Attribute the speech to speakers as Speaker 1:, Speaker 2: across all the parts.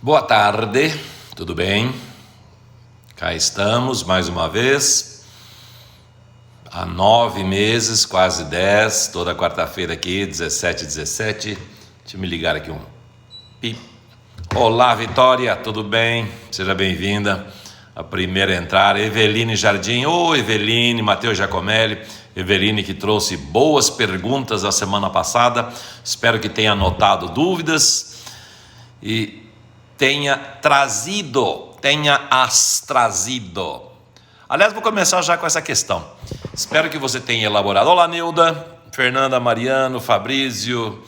Speaker 1: Boa tarde, tudo bem? Cá estamos mais uma vez, há 9 meses, quase 10, toda quarta-feira aqui, 17. Deixa eu me ligar aqui Pi. Olá, Vitória, tudo bem? Seja bem-vinda. A primeira a entrar, Eveline Jardim. Oi, Eveline, Matheus Giacomelli. Eveline que trouxe boas perguntas a semana passada. Espero que tenha anotado dúvidas e tenha trazido. Aliás, vou começar já com essa questão. Espero que você tenha elaborado. Olá, Neuda, Fernanda, Mariano, Fabrício.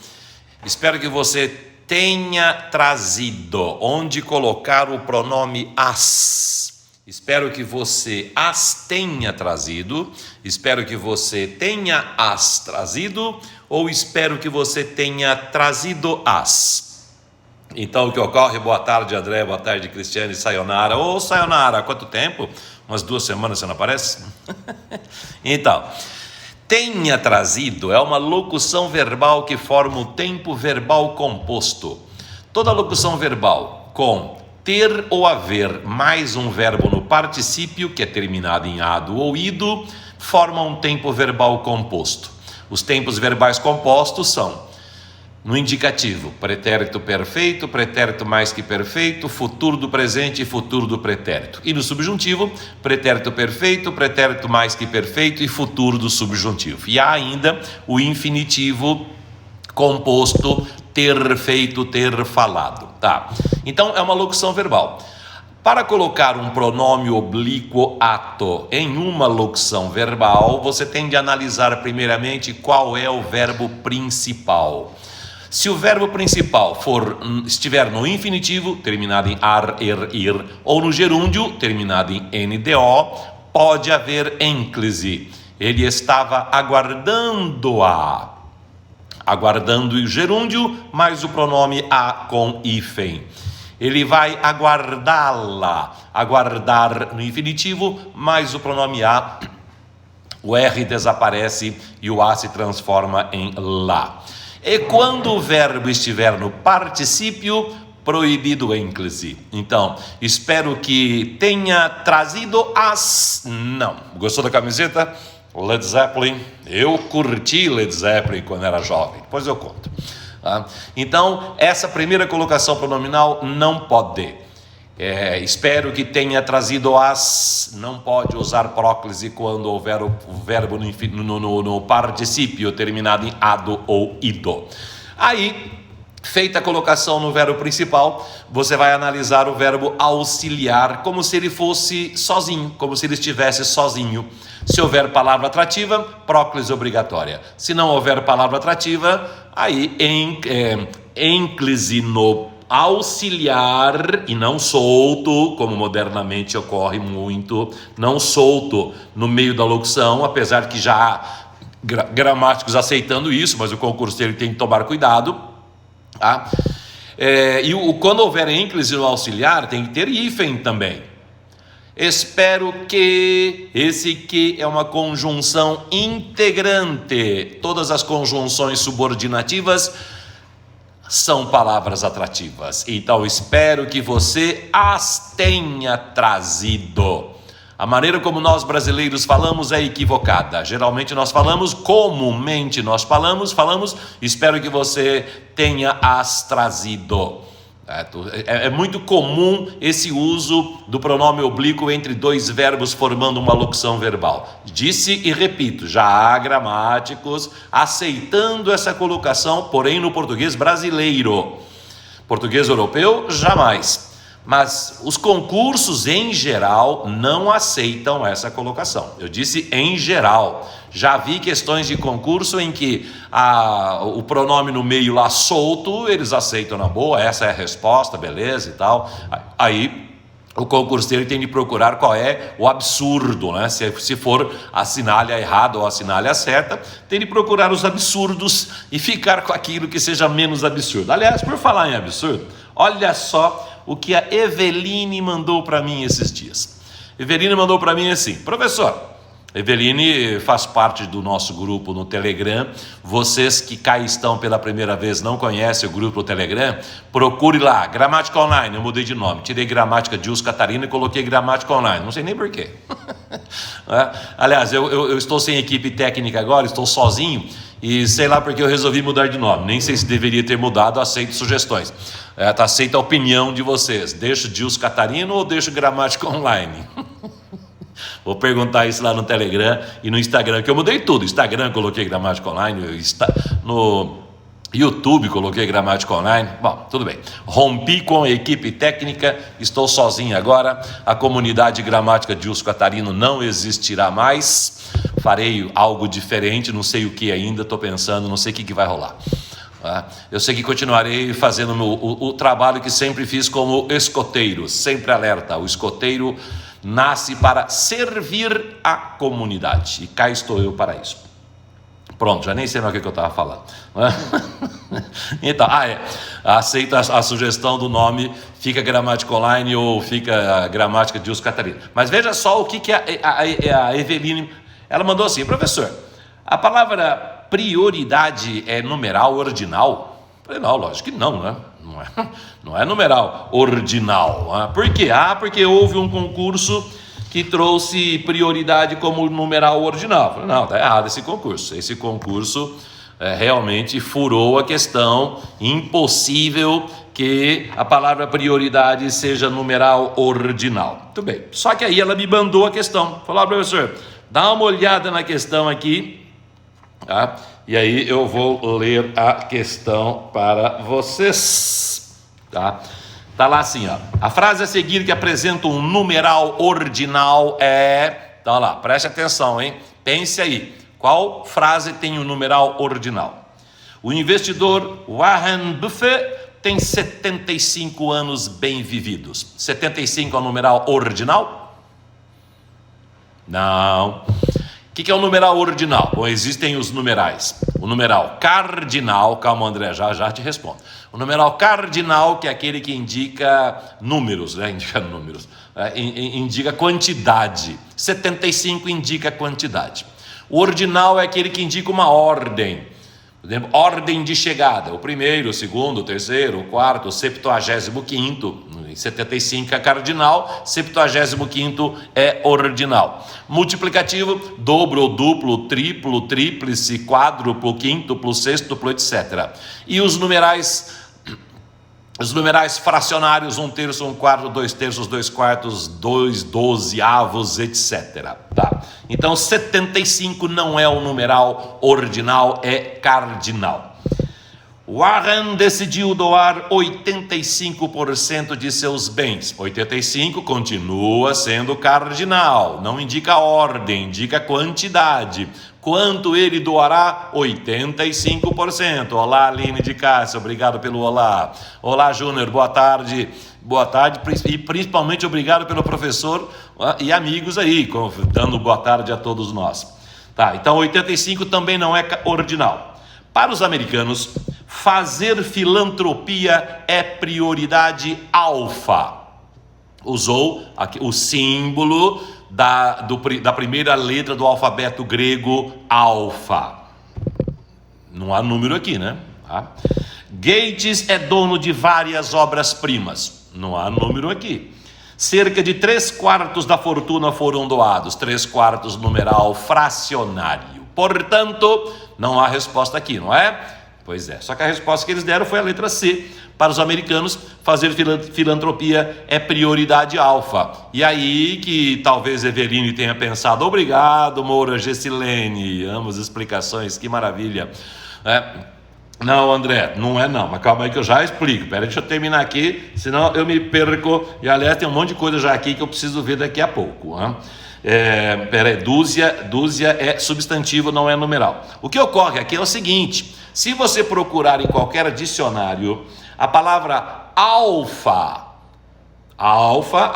Speaker 1: Espero que você tenha trazido onde colocar o pronome as. Espero que você as tenha trazido. Espero que você tenha as trazido. Ou espero que você tenha trazido as. Então, o que ocorre? Boa tarde, André. Boa tarde, Cristiane. Sayonara. Ô, Sayonara, há quanto tempo? Umas 2 semanas você não aparece? Então, tenha trazido é uma locução verbal que forma o tempo verbal composto. Toda locução verbal com ter ou haver mais um verbo no particípio, que é terminado em ado ou ido, forma um tempo verbal composto. Os tempos verbais compostos são no indicativo, pretérito perfeito, pretérito mais que perfeito, futuro do presente e futuro do pretérito. E no subjuntivo, pretérito perfeito, pretérito mais que perfeito e futuro do subjuntivo. E há ainda o infinitivo composto, ter feito, ter falado. Tá? Então, é uma locução verbal. Para colocar um pronome oblíquo ato em uma locução verbal, você tem de analisar primeiramente qual é o verbo principal. Se o verbo principal estiver no infinitivo, terminado em ar, er, ir, ou no gerúndio, terminado em ndo, pode haver ênclise. Ele estava aguardando o gerúndio, mais o pronome a com hífen. Ele vai aguardá-la, aguardar no infinitivo, mais o pronome a, o R desaparece e o A se transforma em lá. E quando o verbo estiver no particípio, proibido ênclise. Então, espero que tenha trazido as... Não. Gostou da camiseta? Led Zeppelin. Eu curti Led Zeppelin quando era jovem. Depois eu conto. Então, essa primeira colocação pronominal não pode. Espero que tenha trazido as. Não pode usar próclise quando houver o verbo no particípio terminado em ado ou ido. Aí, feita a colocação no verbo principal, você vai analisar o verbo auxiliar como se ele fosse sozinho, como se ele estivesse sozinho. Se houver palavra atrativa, próclise obrigatória. Se não houver palavra atrativa, aí ênclise no auxiliar e não solto, como modernamente ocorre muito, não solto no meio da locução, apesar que já há gramáticos aceitando isso, mas o concurseiro tem que tomar cuidado. Tá? Quando houver ênclise no auxiliar, tem que ter hífen também. Espero que, esse que é uma conjunção integrante. Todas as conjunções subordinativas são palavras atrativas. Então, espero que você as tenha trazido. A maneira como nós brasileiros falamos é equivocada. Geralmente comumente nós falamos, espero que você tenha as trazido. É muito comum esse uso do pronome oblíquo entre 2 verbos formando uma locução verbal. Disse e repito, já há gramáticos aceitando essa colocação, porém no português brasileiro. Português europeu, jamais. Mas os concursos em geral não aceitam essa colocação. Eu disse em geral. Já vi questões de concurso em que o pronome no meio lá solto, eles aceitam na boa, essa é a resposta, beleza e tal. Aí o concurseiro tem de procurar qual é o absurdo, né? Se for a sinalha errada ou a sinalha certa, tem de procurar os absurdos e ficar com aquilo que seja menos absurdo. Aliás, por falar em absurdo, olha só o que a Eveline mandou para mim esses dias. Eveline mandou para mim assim: professor, Eveline faz parte do nosso grupo no Telegram. Vocês que cá estão pela primeira vez, não conhecem o grupo do Telegram, procure lá, Gramática Online. Eu mudei de nome, tirei Gramática de Us Catarina e coloquei Gramática Online, não sei nem porquê. Aliás, eu estou sem equipe técnica agora, estou sozinho, e sei lá porque eu resolvi mudar de nome. Nem sei se deveria ter mudado, aceito sugestões. Aceito a opinião de vocês. Deixo de Us Catarina ou deixo Gramática Online? Vou perguntar isso lá no Telegram e no Instagram, que eu mudei tudo. Instagram coloquei Gramática Online, no YouTube coloquei Gramática Online. Bom, tudo bem. Rompi com a equipe técnica, estou sozinho agora. A comunidade Gramática de Us Catarino não existirá mais. Farei algo diferente, não sei o que ainda, estou pensando, não sei o que vai rolar. Eu sei que continuarei fazendo o trabalho que sempre fiz como escoteiro, sempre alerta. O escoteiro nasce para servir a comunidade, e cá estou eu para isso. Pronto, já nem sei mais o que eu estava falando. Então, aceito a sugestão do nome, fica Gramática Online ou fica Gramática de Us Catarina. Mas veja só o que a Eveline, ela mandou assim: professor, a palavra prioridade é numeral ordinal? Eu falei, não, lógico que não, né? Não é numeral ordinal. Por quê? Porque houve um concurso que trouxe prioridade como numeral ordinal. Eu falei, não, está errado esse concurso. Esse concurso realmente furou a questão. Impossível que a palavra prioridade seja numeral ordinal. Muito bem. Só que aí ela me mandou a questão. Falou, professor, dá uma olhada na questão aqui. Tá? E aí eu vou ler a questão para vocês. Tá lá assim, ó. A frase a seguir que apresenta um numeral ordinal é... Tá lá, preste atenção, hein? Pense aí. Qual frase tem um numeral ordinal? O investidor Warren Buffett tem 75 anos bem vividos. 75 é um numeral ordinal? Não. O que é o numeral ordinal? Bom, existem os numerais. O numeral cardinal, calma André, já te respondo. O numeral cardinal, que é aquele que indica números, né? Indica quantidade. 75 indica quantidade. O ordinal é aquele que indica uma ordem. Por exemplo, ordem de chegada. O primeiro, o segundo, o terceiro, o quarto, o 75º. 75 é cardinal, 75º é ordinal. Multiplicativo, dobro, duplo, triplo, tríplice, quádruplo, quíntuplo, sextuplo, etc. E os numerais fracionários, 1/3, 1/4, 2/3, 2/4, 2 dozeavos, etc. Tá? Então 75 não é o numeral ordinal, é cardinal. Warren decidiu doar 85% de seus bens. 85 continua sendo cardinal, não indica ordem, indica quantidade. Quanto ele doará? 85%. Olá, Aline de Cássia, obrigado pelo olá. Olá, Júnior, boa tarde. Boa tarde, e principalmente obrigado pelo professor e amigos aí, dando boa tarde a todos nós. Tá, então 85 também não é ordinal. Para os americanos, fazer filantropia é prioridade alfa. Usou aqui o símbolo da primeira letra do alfabeto grego, alfa. Não há número aqui, né? Tá? Gates é dono de várias obras-primas. Não há número aqui. Cerca de 3/4 da fortuna foram doados. 3/4 numeral fracionário. Portanto, não há resposta aqui, não é? Pois é, só que a resposta que eles deram foi a letra C. Para os americanos, fazer filantropia é prioridade alfa. E aí que talvez Eveline tenha pensado, obrigado, Moura Gessilene, amo as explicações, que maravilha. Não, André, não é não, mas calma aí que eu já explico. Pera, deixa eu terminar aqui, senão eu me perco. E aliás, tem um monte de coisa já aqui que eu preciso ver daqui a pouco. Dúzia é substantivo, não é numeral. O que ocorre aqui é o seguinte: se você procurar em qualquer dicionário a palavra alfa, Alfa,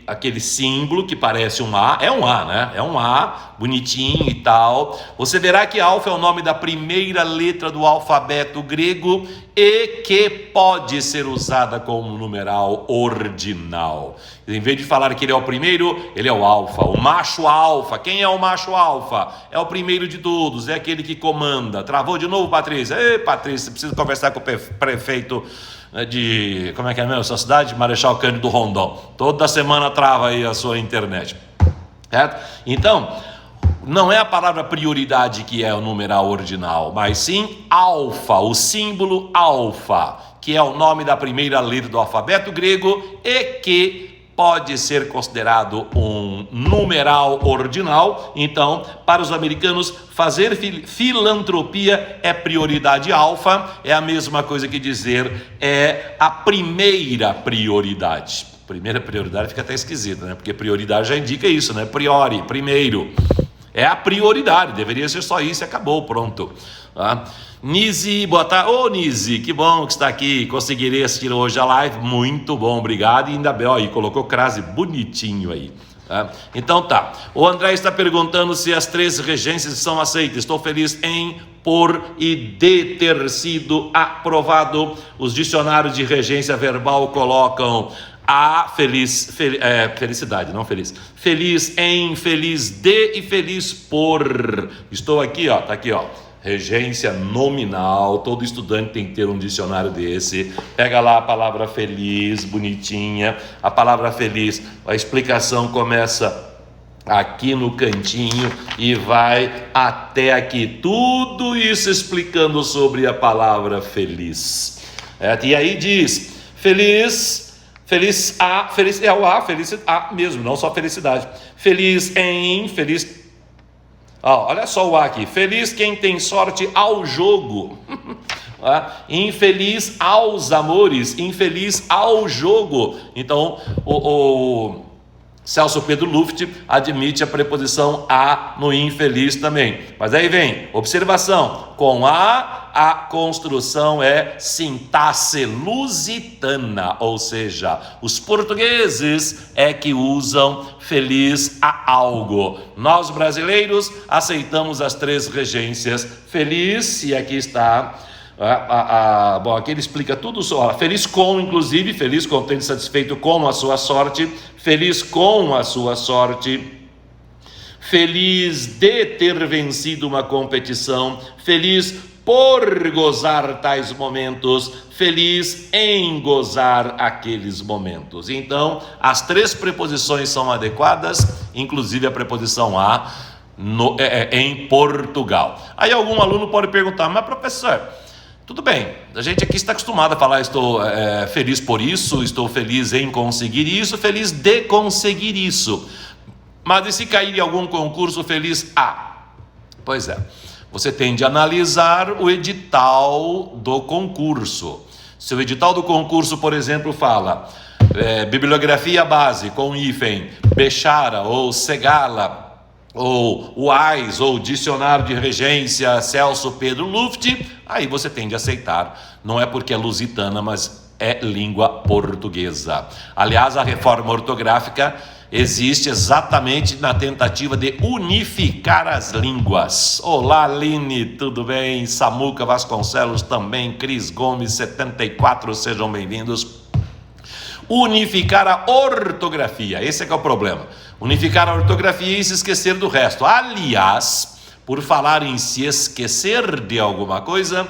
Speaker 1: aquele símbolo que parece um A, é um A, né? É um A, bonitinho e tal. Você verá que alfa é o nome da primeira letra do alfabeto grego e que pode ser usada como numeral ordinal. Em vez de falar que ele é o primeiro, ele é o alfa, o macho alfa. Quem é o macho alfa? É o primeiro de todos, é aquele que comanda. Travou de novo, Patrícia? Ei, Patrícia, você precisa conversar com o prefeito de, como é que é mesmo, sua cidade? Marechal Cândido Rondon. Toda semana trava aí a sua internet, certo? Então, não é a palavra prioridade que é o numeral ordinal, mas sim alfa, o símbolo alfa, que é o nome da primeira letra do alfabeto grego e que pode ser considerado um numeral ordinal. Então, para os americanos, fazer filantropia é prioridade alfa, é a mesma coisa que dizer é a primeira prioridade. Primeira prioridade fica até esquisito, né? Porque prioridade já indica isso, né? Priori, primeiro. É a prioridade, deveria ser só isso e acabou, pronto. Tá? Nise, boa tarde. Ô Nise, que bom que está aqui, conseguirei assistir hoje a live, muito bom, obrigado. E ainda bem, ó, e colocou crase bonitinho aí. Tá? Então tá, o André está perguntando se as 3 regências são aceitas. Estou feliz em, por e de ter sido aprovado. Os dicionários de regência verbal colocam felicidade, não feliz. Feliz em, feliz de e feliz por. Estou aqui, ó, tá aqui, ó. Regência nominal, todo estudante tem que ter um dicionário desse. Pega lá a palavra feliz, bonitinha. A palavra feliz, a explicação começa aqui no cantinho e vai até aqui. Tudo isso explicando sobre a palavra feliz. E aí diz, feliz é o A, feliz A mesmo, não só felicidade. Feliz em, feliz. Olha só o A aqui. Feliz quem tem sorte ao jogo. Infeliz aos amores, infeliz ao jogo. Então, o Celso Pedro Luft admite a preposição a no infeliz também. Mas aí vem, observação, com a construção é sintaxe lusitana, ou seja, os portugueses é que usam feliz a algo. Nós brasileiros aceitamos as 3 regências, feliz, e aqui está... Bom, aqui ele explica tudo, feliz com, inclusive, feliz contente, satisfeito com a sua sorte, feliz com a sua sorte, feliz de ter vencido uma competição, feliz por gozar tais momentos, feliz em gozar aqueles momentos. Então, as 3 preposições são adequadas, inclusive a preposição a em Portugal. Aí algum aluno pode perguntar, mas professor, tudo bem, a gente aqui está acostumado a falar estou feliz por isso, estou feliz em conseguir isso, feliz de conseguir isso. Mas e se cair em algum concurso feliz a? Pois é, você tem de analisar o edital do concurso. Se o edital do concurso, por exemplo, fala bibliografia base com hífen, Bechara ou Segala, ou o AIS, ou dicionário de regência Celso Pedro Luft, aí você tem de aceitar. Não é porque é lusitana, mas é língua portuguesa. Aliás, a reforma ortográfica existe exatamente na tentativa de unificar as línguas. Olá, Aline, tudo bem? Samuca Vasconcelos também, Cris Gomes, 74, sejam bem-vindos. Unificar a ortografia, esse é que é o problema. Unificar a ortografia e se esquecer do resto. Aliás, por falar em se esquecer de alguma coisa,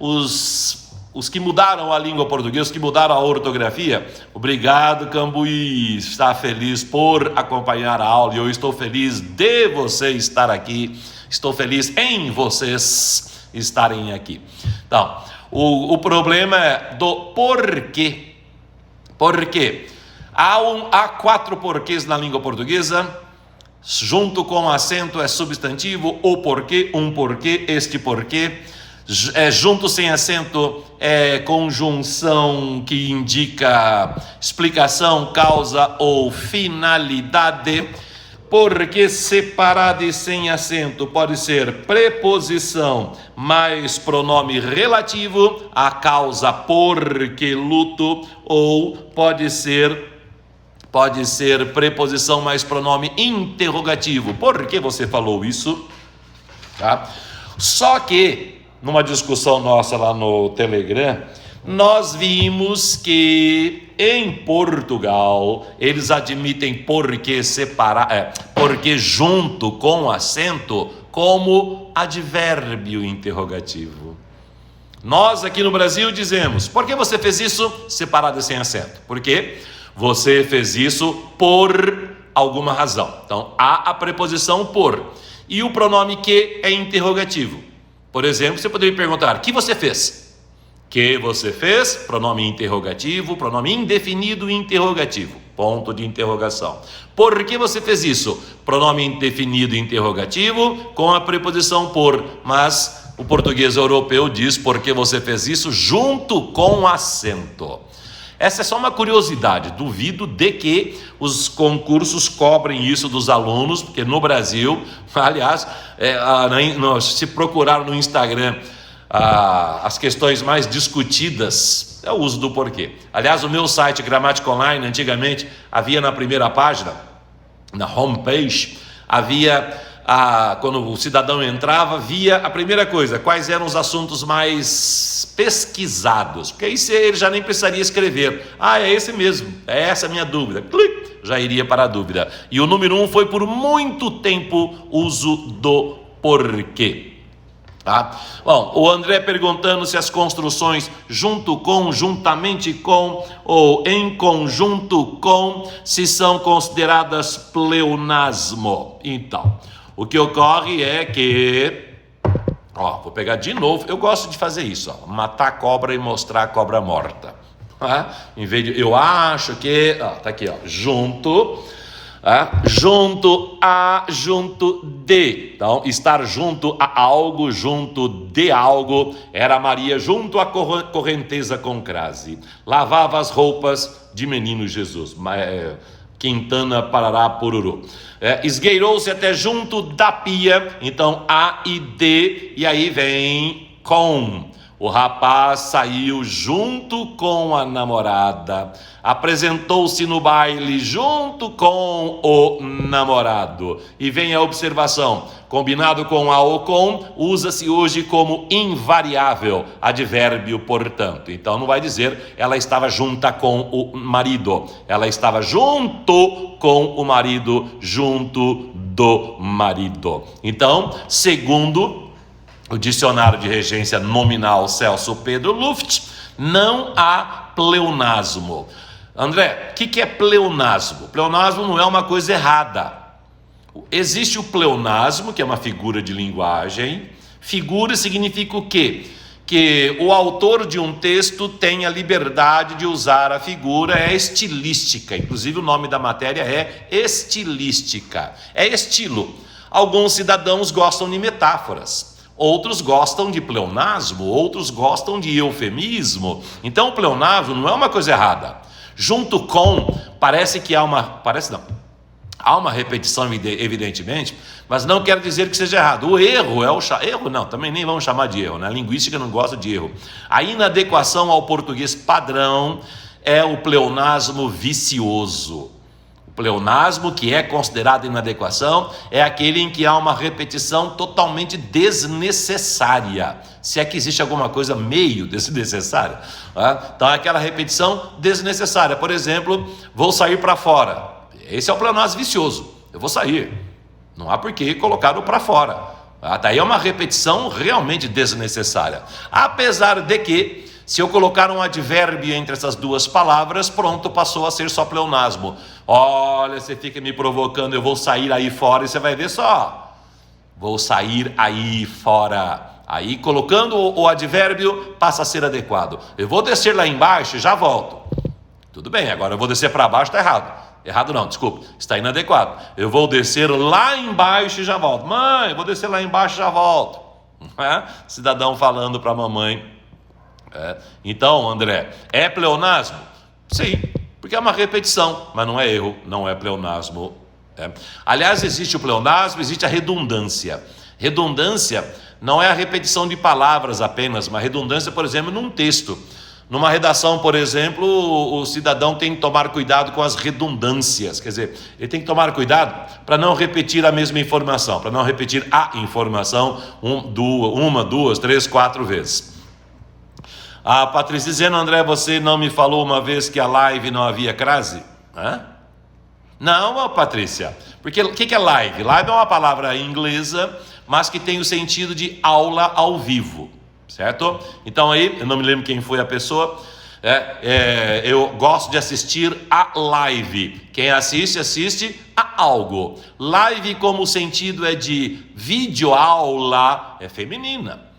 Speaker 1: os que mudaram a língua portuguesa, os que mudaram a ortografia, obrigado, Cambuí, está feliz por acompanhar a aula, e eu estou feliz de você estar aqui, estou feliz em vocês estarem aqui. Então, o problema é do porquê. Por quê? Há 4 porquês na língua portuguesa, junto com acento é substantivo, o porquê, um porquê, este porquê, junto sem acento é conjunção que indica explicação, causa ou finalidade. Porque separado e sem acento pode ser preposição mais pronome relativo, a causa porque luto, ou pode ser pode ser preposição mais pronome interrogativo. Por que você falou isso? Tá? Só que, numa discussão nossa lá no Telegram, nós vimos que em Portugal eles admitem porque separar, porque junto com acento como advérbio interrogativo. Nós aqui no Brasil dizemos: por que você fez isso separado e sem acento? Porque você fez isso por alguma razão. Então há a preposição por e o pronome que é interrogativo. Por exemplo, você poderia perguntar: que você fez? Que você fez, pronome interrogativo, pronome indefinido interrogativo, ponto de interrogação. Por que você fez isso? Pronome indefinido interrogativo com a preposição por, mas o português europeu diz porque você fez isso junto com acento. Essa é só uma curiosidade, duvido de que os concursos cobrem isso dos alunos, porque no Brasil, aliás, se procurar no Instagram as questões mais discutidas é o uso do porquê. Aliás, o meu site Gramática Online, antigamente, havia na primeira página, na homepage, havia, quando o cidadão entrava, via a primeira coisa, quais eram os assuntos mais pesquisados, porque aí ele já nem precisaria escrever. É esse mesmo, é essa a minha dúvida. Clique, já iria para a dúvida. E o número 1 foi por muito tempo uso do porquê. Tá? Bom, o André perguntando se as construções junto com, juntamente com ou em conjunto com, se são consideradas pleonasmo. Então, o que ocorre é que, vou pegar de novo, eu gosto de fazer isso, matar a cobra e mostrar a cobra morta. Em vez de, eu acho que, tá aqui, junto... junto a, junto de. Então, estar junto a algo, junto de algo. Era Maria junto à correnteza com crase. Lavava as roupas de menino Jesus. Quintana, Parará, Pururu. Esgueirou-se até junto da pia. Então, a e de. E aí vem com. O rapaz saiu junto com a namorada, apresentou-se no baile junto com o namorado. E vem a observação, combinado com a ou com, usa-se hoje como invariável, advérbio, portanto. Então não vai dizer, ela estava junta com o marido, ela estava junto com o marido, junto do marido. Então, segundo o dicionário de regência nominal Celso Pedro Luft, não há pleonasmo. André, o que é pleonasmo? Pleonasmo não é uma coisa errada. Existe o pleonasmo, que é uma figura de linguagem. Figura significa o quê? Que o autor de um texto tem a liberdade de usar a figura, é estilística. Inclusive o nome da matéria é estilística. É estilo. Alguns cidadãos gostam de metáforas. Outros gostam de pleonasmo, outros gostam de eufemismo. Então o pleonasmo não é uma coisa errada. Junto com, parece que há uma repetição evidentemente, mas não quer dizer que seja errado. O erro erro não, também nem vamos chamar de erro, né? A linguística não gosta de erro. A inadequação ao português padrão é o pleonasmo vicioso. O pleonasmo que é considerado inadequação é aquele em que há uma repetição totalmente desnecessária, se é que existe alguma coisa meio desnecessária. Então é aquela repetição desnecessária. Por exemplo, vou sair para fora. Esse é o pleonasmo vicioso. Eu vou sair. Não há por que colocar o para fora. Daí é uma repetição realmente desnecessária. Apesar de que, se eu colocar um advérbio entre essas duas palavras, pronto, passou a ser só pleonasmo. Olha, você fica me provocando, eu vou sair aí fora, e você vai ver só. Vou sair aí fora. Aí, colocando o advérbio, passa a ser adequado. Eu vou descer lá embaixo e já volto. Tudo bem, agora eu vou descer para baixo, está errado. Errado não, desculpa, está inadequado. Eu vou descer lá embaixo e já volto. Mãe, eu vou descer lá embaixo e já volto. Cidadão falando para a mamãe. Então, André, é pleonasmo? Sim, porque é uma repetição, mas não é erro, não é pleonasmo. Aliás, existe o pleonasmo, existe a redundância. Redundância não é a repetição de palavras apenas, mas redundância, por exemplo, num texto. Numa redação, por exemplo, o cidadão tem que tomar cuidado com as redundâncias, quer dizer, ele tem que tomar cuidado para não repetir a mesma informação, para não repetir a informação uma, duas, três, quatro vezes. A Patrícia dizendo: André, você não me falou uma vez que a live não havia crase? Não, Patrícia, porque o que é live? Live é uma palavra inglesa, mas que tem o sentido de aula ao vivo, certo? Então aí, eu não me lembro quem foi a pessoa, eu gosto de assistir a live. Quem assiste a algo. Live, como o sentido é de videoaula, é feminina.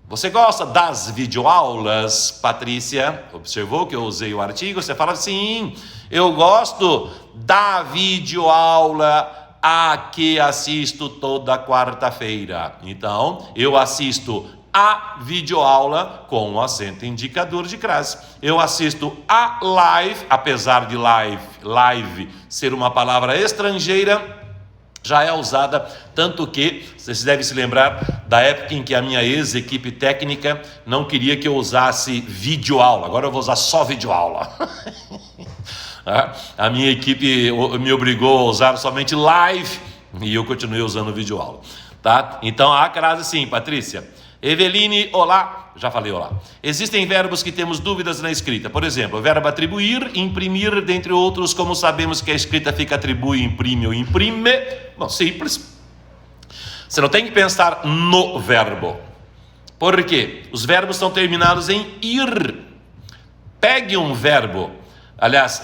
Speaker 1: Você gosta das videoaulas, Patrícia? Observou que eu usei o artigo? Você fala: sim, eu gosto da videoaula a que assisto toda quarta-feira. Então, eu assisto a videoaula com um acento indicador de crase. Eu assisto a live, apesar de live ser uma palavra estrangeira, já é usada, tanto que vocês devem se lembrar da época em que a minha ex-equipe técnica não queria que eu usasse videoaula. Agora eu vou usar só videoaula. A minha equipe me obrigou a usar somente live e eu continuei usando videoaula, tá? Então há crase sim, Patrícia. Eveline, olá. Já falei olá. Existem verbos que temos dúvidas na escrita. Por exemplo, o verbo atribuir, imprimir, dentre outros. Como sabemos que a escrita fica atribui, imprime ou imprime? Bom, simples. Você não tem que pensar no verbo. Por quê? Os verbos estão terminados em ir. Pegue um verbo. Aliás,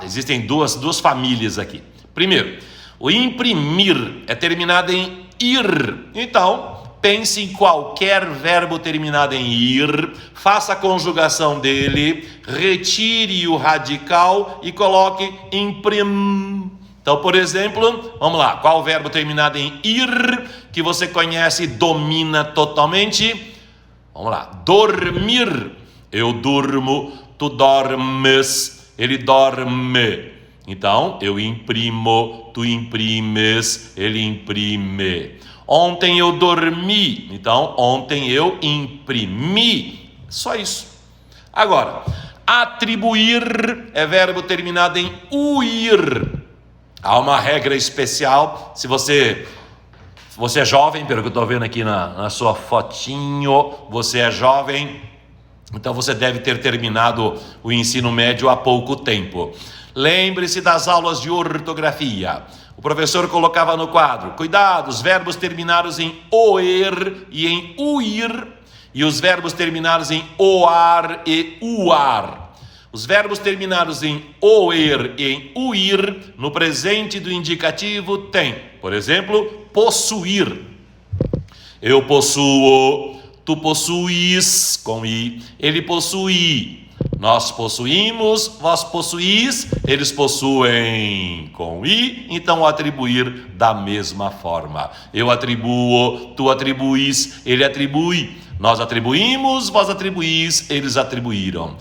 Speaker 1: existem duas famílias aqui. Primeiro, o imprimir é terminado em ir. Então, pense em qualquer verbo terminado em ir, faça a conjugação dele, retire o radical e coloque imprim. Então, por exemplo, vamos lá, qual verbo terminado em ir que você conhece e domina totalmente? Vamos lá, dormir. Eu durmo, tu dormes, ele dorme. Então, eu imprimo, tu imprimes, ele imprime. Ontem eu dormi, então ontem eu imprimi. Só isso. Agora, atribuir é verbo terminado em uir. Há uma regra especial. Se você é jovem, pelo que eu estou vendo aqui na sua fotinho, você é jovem, então você deve ter terminado o ensino médio há pouco tempo. Lembre-se das aulas de ortografia. O professor colocava no quadro: cuidado, os verbos terminados em oer e em uir, e os verbos terminados em oar e uar. Os verbos terminados em oer e em uir, no presente do indicativo, tem, por exemplo, possuir. Eu possuo, tu possuis, com i, ele possui. Nós possuímos, vós possuís, eles possuem, com i, então atribuir da mesma forma. Eu atribuo, tu atribuís, ele atribui. Nós atribuímos, vós atribuís, eles atribuíram.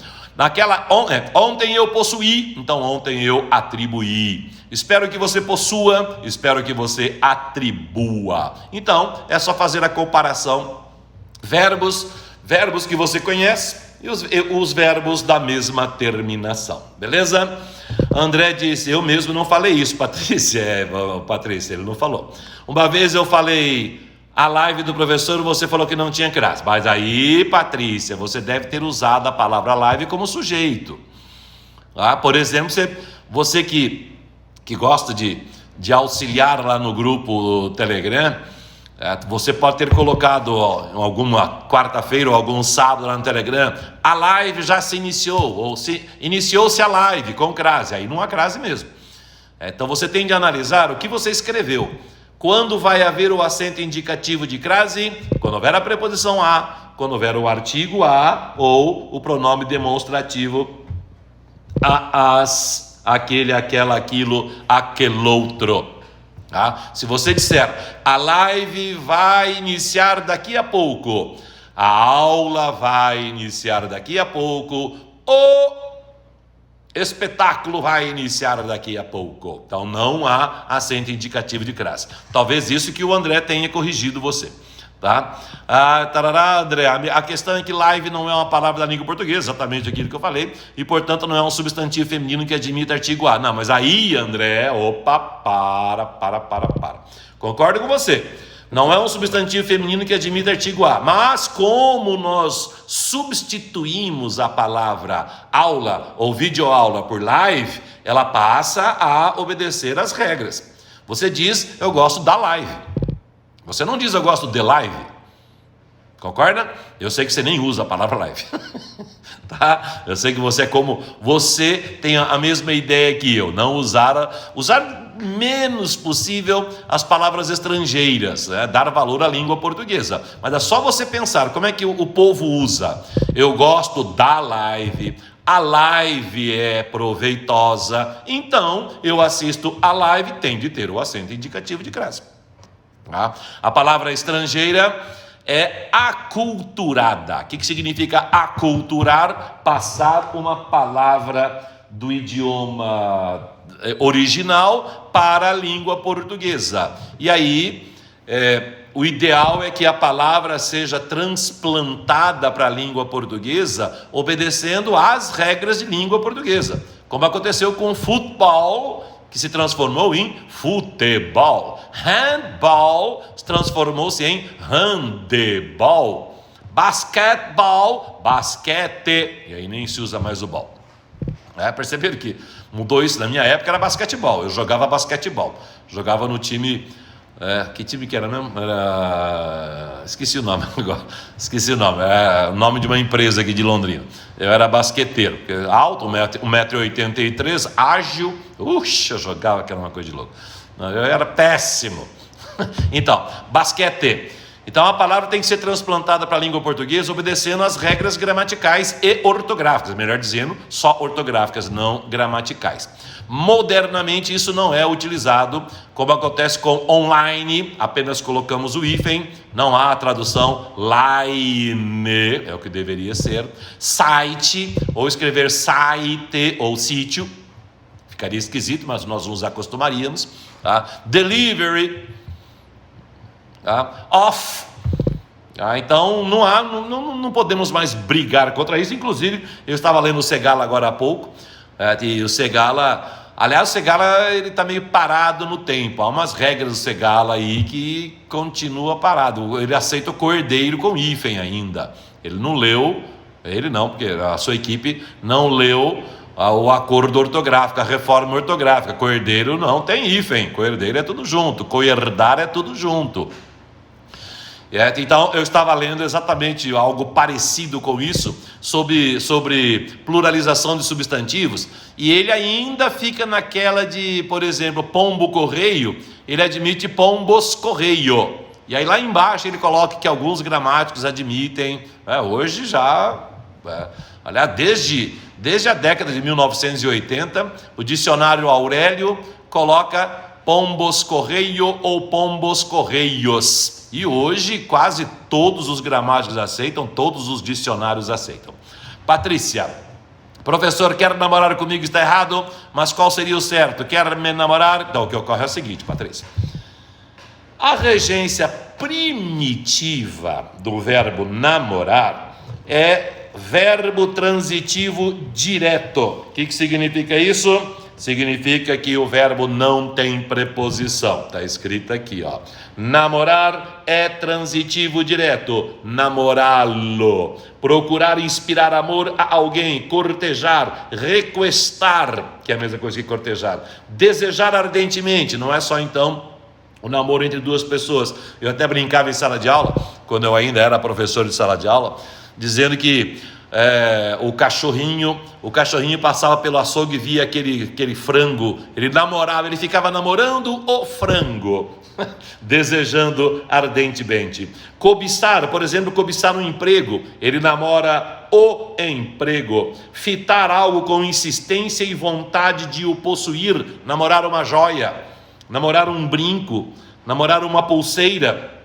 Speaker 1: Ontem eu possuí, então ontem eu atribuí. Espero que você possua, espero que você atribua. Então, é só fazer a comparação. Verbos que você conhece, e os verbos da mesma terminação, beleza? André disse: eu mesmo não falei isso, Patrícia. Patrícia, ele não falou. Uma vez eu falei a live do professor, você falou que não tinha crase. Mas aí, Patrícia, você deve ter usado a palavra live como sujeito. Por exemplo, você que gosta de auxiliar lá no grupo Telegram, você pode ter colocado alguma quarta-feira ou algum sábado lá no Telegram: a live já se iniciou, ou iniciou-se a live com crase. Aí não há crase mesmo. Então você tem de analisar o que você escreveu. Quando vai haver o acento indicativo de crase? Quando houver a preposição a, quando houver o artigo a, ou o pronome demonstrativo a, as, aquele, aquela, aquilo, aquelotro. Se você disser: a live vai iniciar daqui a pouco, a aula vai iniciar daqui a pouco, o espetáculo vai iniciar daqui a pouco. Então não há acento indicativo de crase. Talvez isso que o André tenha corrigido você, Tá? Tarará, André, a questão é que live não é uma palavra da língua portuguesa, exatamente aquilo que eu falei, e portanto não é um substantivo feminino que admite artigo A. Não, mas aí, André, opa, para. Concordo com você. Não é um substantivo feminino que admite artigo A, mas como nós substituímos a palavra aula ou videoaula por live, ela passa a obedecer às regras. Você diz, eu gosto da live. Você não diz, eu gosto de live. Concorda? Eu sei que você nem usa a palavra live. Tá? Eu sei que você é como... Você tem a mesma ideia que eu. Não usar menos possível as palavras estrangeiras, né? Dar valor à língua portuguesa. Mas é só você pensar como é que o povo usa. Eu gosto da live. A live é proveitosa. Então, eu assisto a live. Tem de ter o acento indicativo de crase. Tá? A palavra estrangeira é aculturada. O que significa aculturar? Passar uma palavra do idioma original para a língua portuguesa. E aí, o ideal é que a palavra seja transplantada para a língua portuguesa, obedecendo às regras de língua portuguesa. Como aconteceu com futebol, que se transformou em futebol. Handball transformou-se em handebol. Basquetebol, basquete. E aí nem se usa mais o bol. Perceberam que mudou isso? Na minha época era basquetebol. Eu jogava basquetebol. Jogava no time... que time que era mesmo? Esqueci o nome agora. Esqueci o nome. É o nome de uma empresa aqui de Londrina. Eu era basqueteiro. Alto, 1,83m, ágil. Eu jogava que era uma coisa de louco. Eu era péssimo. Então, basquete. Então a palavra tem que ser transplantada para a língua portuguesa, obedecendo às regras gramaticais e ortográficas. Melhor dizendo, só ortográficas, não gramaticais. Modernamente isso não é utilizado, como acontece com online, apenas colocamos o hífen, não há a tradução line, é o que deveria ser, site, ou escrever site ou sítio, ficaria esquisito, mas nós nos acostumaríamos, tá? Delivery, tá? Off. Então não podemos mais brigar contra isso. Inclusive eu estava lendo o Segala agora há pouco, e o Segala, aliás, o Segala ele está meio parado no tempo. Há umas regras do Segala aí que continua parado. Ele aceita o cordeiro com hífen ainda. Ele não leu, porque a sua equipe não leu o acordo ortográfico, a reforma ortográfica. Cordeiro não tem hífen, cordeiro é tudo junto, coerdar é tudo junto. Então eu estava lendo exatamente algo parecido com isso, sobre pluralização de substantivos, e ele ainda fica naquela de, por exemplo, pombo correio, ele admite pombos correio, e aí lá embaixo ele coloca que alguns gramáticos admitem, hoje já, aliás, desde a década de 1980, o dicionário Aurélio coloca pombos correio ou pombos correios. E hoje quase todos os gramáticos aceitam, todos os dicionários aceitam. Patrícia, professor, quer namorar comigo, está errado, mas qual seria o certo? Quer me namorar? Então o que ocorre é o seguinte, Patrícia. A regência primitiva do verbo namorar é verbo transitivo direto. O que significa isso? Significa que o verbo não tem preposição. Está escrito aqui, ó. Namorar é transitivo direto. Namorá-lo. Procurar inspirar amor a alguém. Cortejar. Requestar, que é a mesma coisa que cortejar. Desejar ardentemente. Não é só, então, o namoro entre duas pessoas. Eu até brincava em sala de aula, quando eu ainda era professor de sala de aula, dizendo que o cachorrinho passava pelo açougue e via aquele frango, ele ficava namorando o frango, desejando ardentemente. Cobiçar, por exemplo, cobiçar um emprego, ele namora o emprego. Fitar algo com insistência e vontade de o possuir, namorar uma joia, namorar um brinco, namorar uma pulseira.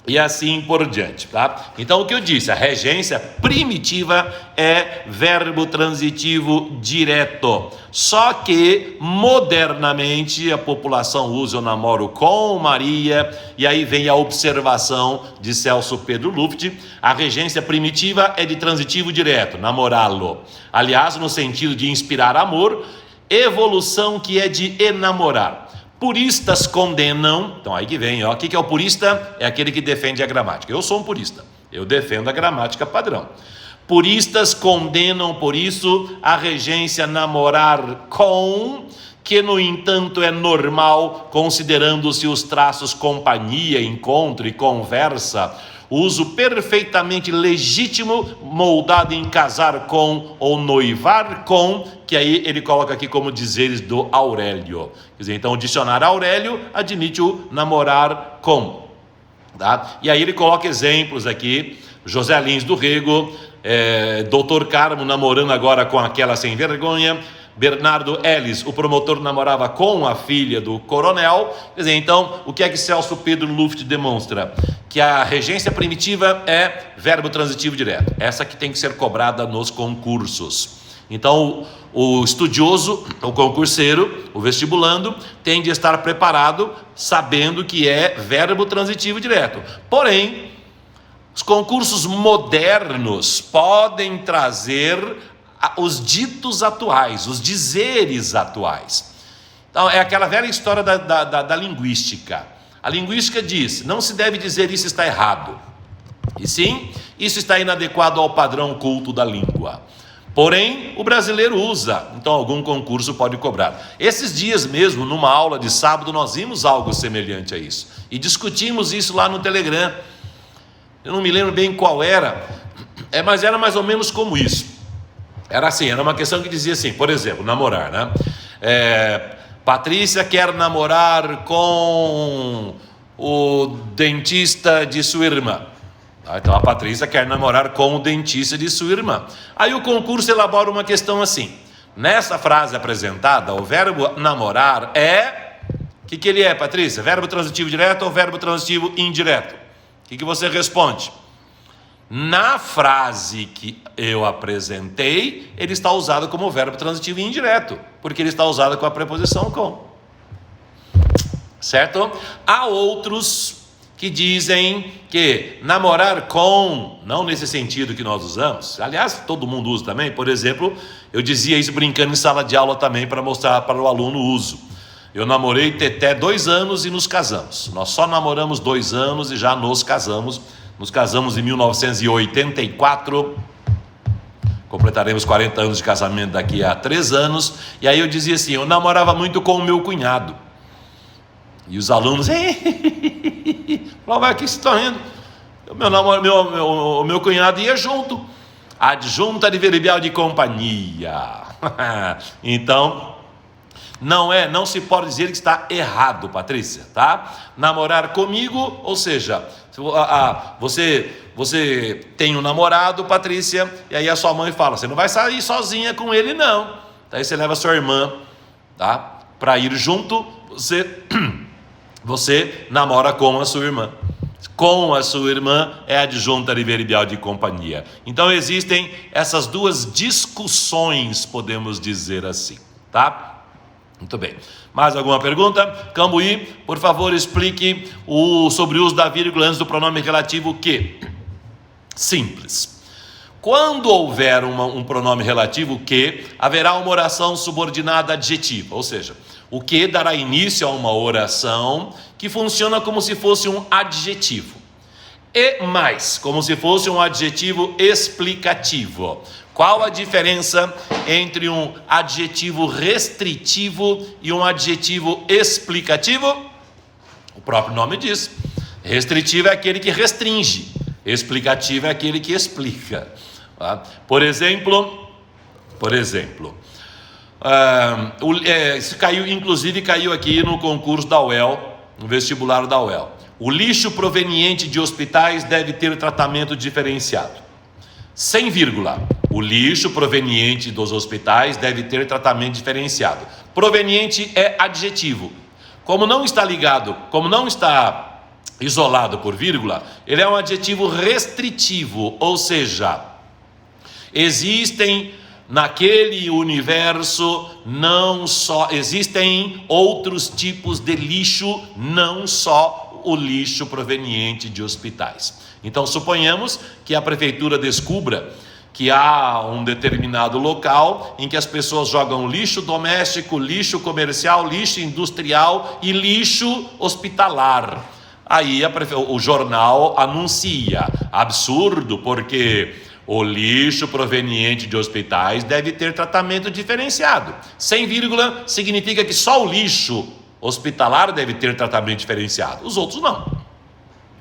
Speaker 1: e assim por diante, tá? Então o que eu disse, a regência primitiva é verbo transitivo direto, só que modernamente a população usa o namoro com Maria, e aí vem a observação de Celso Pedro Luft, a regência primitiva é de transitivo direto, namorá-lo, aliás no sentido de inspirar amor, evolução que é de enamorar. Puristas condenam, então aí que vem, ó, o que é o purista? É aquele que defende a gramática. Eu sou um purista, eu defendo a gramática padrão. Puristas condenam, por isso, a regência namorar com, que no entanto é normal, considerando-se os traços companhia, encontro e conversa, uso perfeitamente legítimo, moldado em casar com ou noivar com, que aí ele coloca aqui como dizeres do Aurélio. Quer dizer, então o dicionário Aurélio admite o namorar com. Tá? E aí ele coloca exemplos aqui, José Lins do Rego, Dr. Carmo namorando agora com aquela sem vergonha, Bernardo Ellis, o promotor namorava com a filha do coronel. Quer dizer, então, o que é que Celso Pedro Luft demonstra? Que a regência primitiva é verbo transitivo direto, essa que tem que ser cobrada nos concursos. Então, o estudioso, o concurseiro, o vestibulando, tem de estar preparado, sabendo que é verbo transitivo direto. Porém, os concursos modernos podem trazer os ditos atuais, os dizeres atuais. Então, é aquela velha história da linguística. A linguística diz, não se deve dizer isso está errado. E sim, isso está inadequado ao padrão culto da língua. Porém, o brasileiro usa, então algum concurso pode cobrar. Esses dias mesmo, numa aula de sábado, nós vimos algo semelhante a isso. E discutimos isso lá no Telegram. Eu não me lembro bem qual era, mas era mais ou menos como isso. Era assim, era uma questão que dizia assim, por exemplo, namorar, né? Patrícia quer namorar com o dentista de sua irmã. Então a Patrícia quer namorar com o dentista de sua irmã. Aí o concurso elabora uma questão assim. Nessa frase apresentada, o verbo namorar é... O que ele é, Patrícia? Verbo transitivo direto ou verbo transitivo indireto? O que você responde? Na frase que eu apresentei, ele está usado como verbo transitivo indireto, porque ele está usado com a preposição com. Certo? Há outros que dizem que namorar com, não nesse sentido que nós usamos, aliás, todo mundo usa também, por exemplo, eu dizia isso brincando em sala de aula também para mostrar para o aluno o uso. Eu namorei Teté 2 anos e nos casamos. Nós só namoramos 2 anos e já nos casamos. Nos casamos em 1984, completaremos 40 anos de casamento daqui a 3 anos, e aí eu dizia assim, eu namorava muito com o meu cunhado, e os alunos, falavam, o que você está rindo? O meu cunhado ia junto, adjunta adverbial de companhia, então... Não se pode dizer que está errado, Patrícia, tá? Namorar comigo, ou seja, você tem um namorado, Patrícia, e aí a sua mãe fala, você não vai sair sozinha com ele não. Daí você leva a sua irmã, tá? Para ir junto, você namora com a sua irmã. Com a sua irmã é adjunta adverbial de companhia. Então existem essas duas discussões, podemos dizer assim, tá? Muito bem. Mais alguma pergunta? Cambuí, por favor, explique sobre o uso da vírgula antes do pronome relativo que. Simples. Quando houver um pronome relativo que, haverá uma oração subordinada adjetiva, ou seja, o que dará início a uma oração que funciona como se fosse um adjetivo. E mais, como se fosse um adjetivo explicativo. Qual a diferença entre um adjetivo restritivo e um adjetivo explicativo? O próprio nome diz. Restritivo é aquele que restringe, explicativo é aquele que explica. Tá? Por exemplo, isso caiu aqui no concurso da UEL, no vestibular da UEL. O lixo proveniente de hospitais deve ter tratamento diferenciado. Sem vírgula. O lixo proveniente dos hospitais deve ter tratamento diferenciado. Proveniente é adjetivo. Como não está isolado por vírgula, ele é um adjetivo restritivo, ou seja, existem naquele universo existem outros tipos de lixo, não só o lixo proveniente de hospitais. Então, suponhamos que a prefeitura descubra que há um determinado local em que as pessoas jogam lixo doméstico, lixo comercial, lixo industrial e lixo hospitalar. Aí o jornal anuncia, absurdo, porque o lixo proveniente de hospitais deve ter tratamento diferenciado. Sem vírgula significa que só o lixo hospitalar deve ter tratamento diferenciado, os outros não.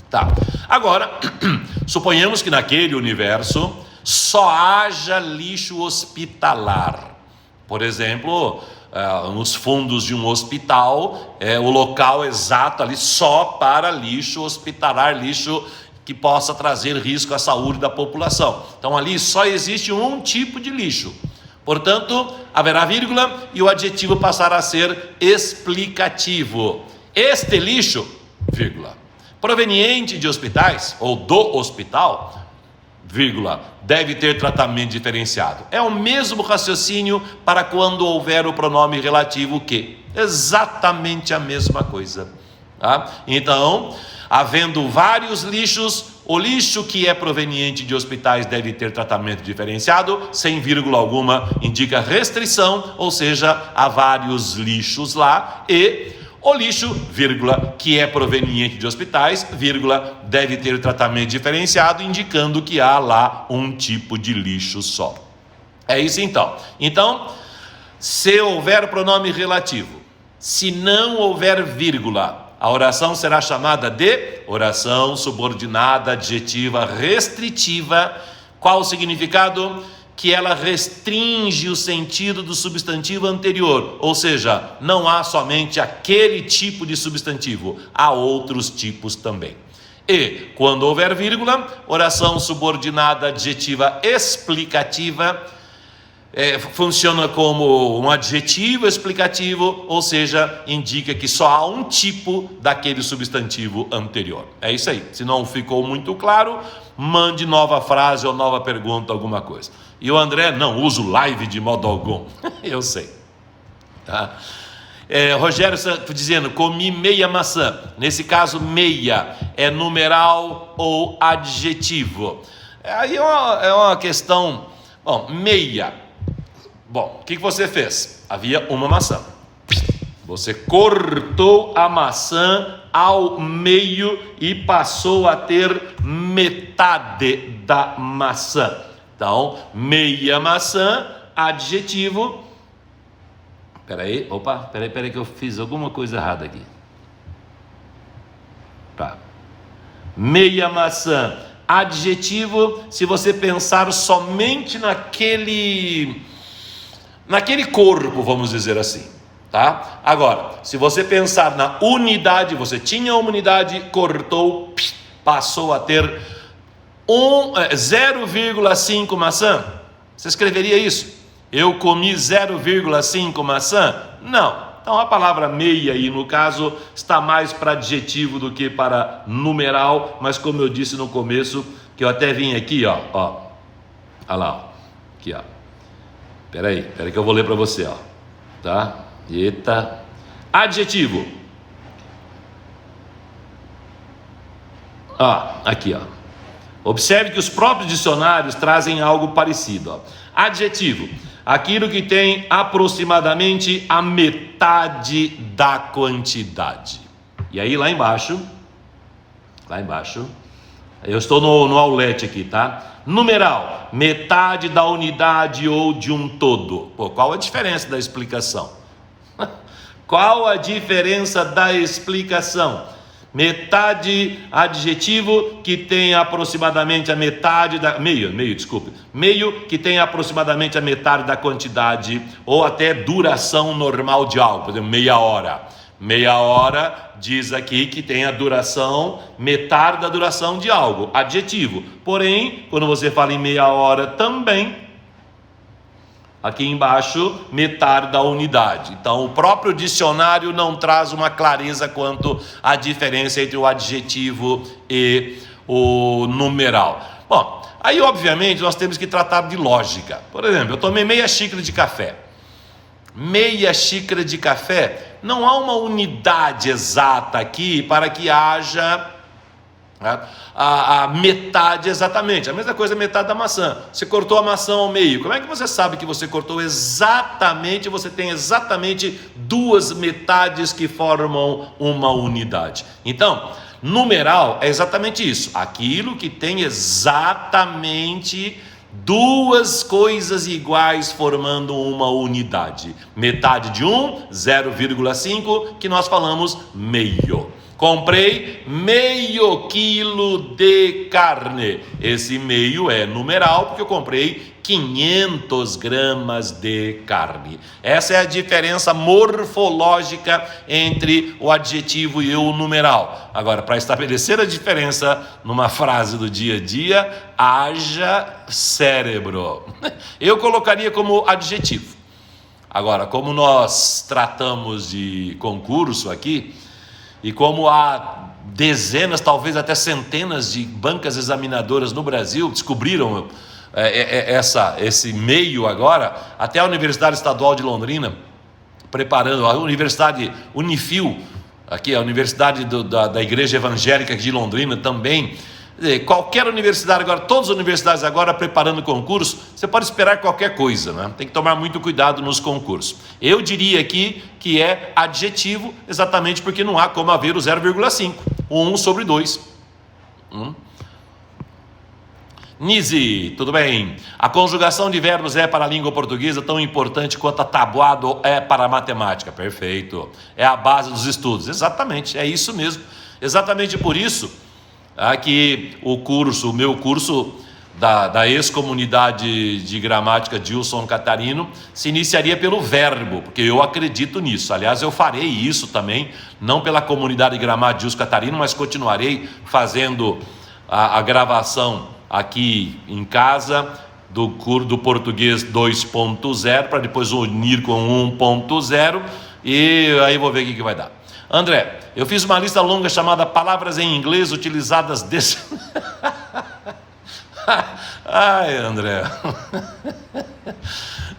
Speaker 1: Tá. Agora, suponhamos que naquele universo só haja lixo hospitalar. Por exemplo, nos fundos de um hospital, o local exato ali só para lixo hospitalar, lixo que possa trazer risco à saúde da população. Então ali só existe um tipo de lixo. Portanto, haverá vírgula e o adjetivo passará a ser explicativo. Este lixo, vírgula, proveniente de hospitais ou do hospital, vírgula, deve ter tratamento diferenciado. É o mesmo raciocínio para quando houver o pronome relativo que. Exatamente a mesma coisa. Tá? Então, havendo vários lixos, o lixo que é proveniente de hospitais deve ter tratamento diferenciado, sem vírgula alguma, indica restrição, ou seja, há vários lixos lá, e o lixo, vírgula, que é proveniente de hospitais, vírgula, deve ter tratamento diferenciado, indicando que há lá um tipo de lixo só. É isso então. Então, se houver pronome relativo, se não houver vírgula, a oração será chamada de oração subordinada adjetiva restritiva. Qual o significado? Que ela restringe o sentido do substantivo anterior, ou seja, não há somente aquele tipo de substantivo, há outros tipos também. E, quando houver vírgula, oração subordinada adjetiva explicativa, funciona como um adjetivo explicativo, ou seja, indica que só há um tipo daquele substantivo anterior. É isso aí. Se não ficou muito claro, mande nova frase ou nova pergunta, alguma coisa. E o André, não uso live de modo algum. Eu sei. Tá? Rogério dizendo, comi meia maçã. Nesse caso, meia é numeral ou adjetivo. Aí é uma questão. Bom, meia. Bom, o que você fez? Havia uma maçã. Você cortou a maçã ao meio e passou a ter metade da maçã. Então, meia maçã, adjetivo. Peraí que eu fiz alguma coisa errada aqui. Tá. Meia maçã, adjetivo, se você pensar somente naquele corpo, vamos dizer assim, tá? Agora, se você pensar na unidade, você tinha uma unidade, cortou, passou a ter 0,5 maçã. Você escreveria isso? Eu comi 0,5 maçã? Não. Então a palavra meia aí, no caso, está mais para adjetivo do que para numeral, mas como eu disse no começo, que eu até vim aqui, ó. Olha lá, ó. Aqui, ó. Peraí que eu vou ler para você, ó. Tá? Eita. Adjetivo. Aqui, ó. Observe que os próprios dicionários trazem algo parecido, ó. Adjetivo. Aquilo que tem aproximadamente a metade da quantidade. E aí lá embaixo, eu estou no aulete aqui, tá? Numeral, metade da unidade ou de um todo. Qual a diferença da explicação? Qual a diferença da explicação? Metade, adjetivo que tem aproximadamente a metade da... Meio que tem aproximadamente a metade da quantidade ou até duração normal de algo. Por exemplo, meia hora. Meia hora diz aqui que tem a duração, metade da duração de algo. Adjetivo. Porém, quando você fala em meia hora também, Aqui embaixo, metade da unidade. Então, o próprio dicionário não traz uma clareza quanto à diferença entre o adjetivo e o numeral. Bom, aí obviamente nós temos que tratar de lógica. Por exemplo, eu tomei meia xícara de café. Meia xícara de café, não há uma unidade exata aqui para que haja a metade exatamente. A mesma coisa, metade da maçã. Você cortou a maçã ao meio. Como é que você sabe que você cortou exatamente? Você tem exatamente duas metades que formam uma unidade. Então, numeral é exatamente isso. Aquilo que tem exatamente duas coisas iguais formando uma unidade. Metade de 0,5, que nós falamos meio. Comprei meio quilo de carne. Esse meio é numeral porque eu comprei 500 gramas de carne. Essa é a diferença morfológica entre o adjetivo e o numeral. Agora, para estabelecer a diferença numa frase do dia a dia, haja cérebro. Eu colocaria como adjetivo. Agora, como nós tratamos de concurso aqui, e como há dezenas, talvez até centenas de bancas examinadoras no Brasil descobriram esse meio agora, até a Universidade Estadual de Londrina, preparando, a Universidade Unifil, aqui a Universidade da Igreja Evangélica de Londrina também, qualquer universidade agora, todas as universidades agora preparando concurso, você pode esperar qualquer coisa, né? Tem que tomar muito cuidado nos concursos. Eu diria aqui que é adjetivo, exatamente porque não há como haver o 0,5, o 1 sobre 2. Nise, tudo bem? A conjugação de verbos é para a língua portuguesa tão importante quanto a tabuado é para a matemática. Perfeito. É a base dos estudos. Exatamente, é isso mesmo. Exatamente por isso que o meu curso da ex-comunidade de gramática Dilson Catarino se iniciaria pelo verbo, porque eu acredito nisso. Aliás, eu farei isso também, não pela comunidade de gramática Dilson Catarino, mas continuarei fazendo a gravação aqui em casa do curso do português 2.0 para depois unir com 1.0 e aí vou ver o que vai dar. André, eu fiz uma lista longa chamada palavras em inglês utilizadas desse... Ai, André.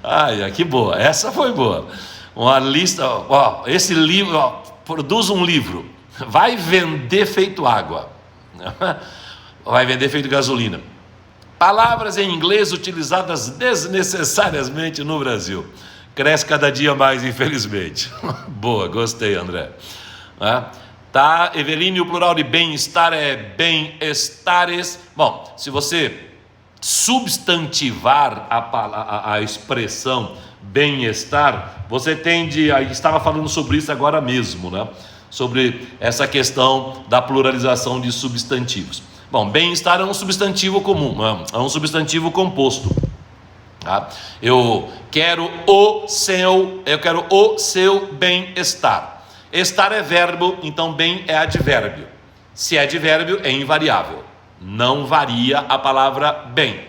Speaker 1: Ai, que boa, essa foi boa. Uma lista, esse livro, produz um livro, vai vender feito água, vai vender feito gasolina. Palavras em inglês utilizadas desnecessariamente no Brasil. Cresce cada dia mais, infelizmente. Boa, gostei, André. Tá, Eveline, o plural de bem-estar é bem-estares. Bom, se você substantivar a expressão bem-estar, você tende, estava falando sobre isso agora mesmo, né? Sobre essa questão da pluralização de substantivos. Bom, bem-estar é um substantivo comum, é um substantivo composto. Tá? Eu quero o seu bem-estar. Estar é verbo, então bem é advérbio. Se é advérbio, é invariável. Não varia a palavra bem.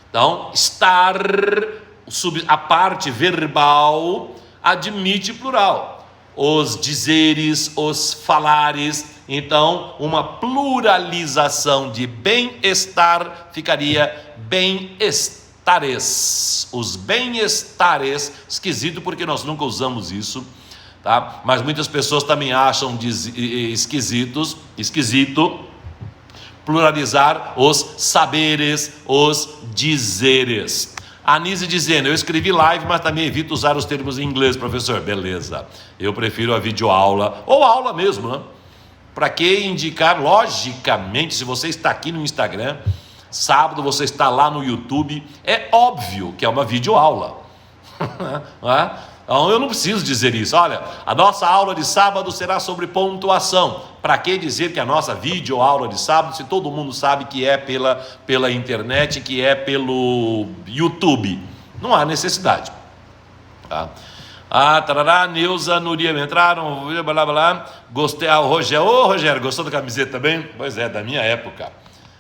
Speaker 1: Então, estar, a parte verbal admite plural. Os dizeres, os falares. Então, uma pluralização de bem-estar ficaria bem-estares. Os bem-estares, esquisito porque nós nunca usamos isso. Tá? Mas muitas pessoas também acham esquisito pluralizar os saberes, os dizeres. A Nise dizendo, eu escrevi live, mas também evito usar os termos em inglês, professor. Beleza, eu prefiro a videoaula, ou aula mesmo, né? Para que indicar, logicamente, se você está aqui no Instagram, sábado você está lá no YouTube, é óbvio que é uma videoaula. Não é? Então eu não preciso dizer isso. Olha, a nossa aula de sábado será sobre pontuação. Para que dizer que a nossa videoaula de sábado, se todo mundo sabe que é pela internet, que é pelo YouTube? Não há necessidade. Tá? Tarará, Neuza, Nuria entraram, blá, blá, blá. Gostei, o Rogério. Ô Rogério, gostou da camiseta também? Pois é, da minha época.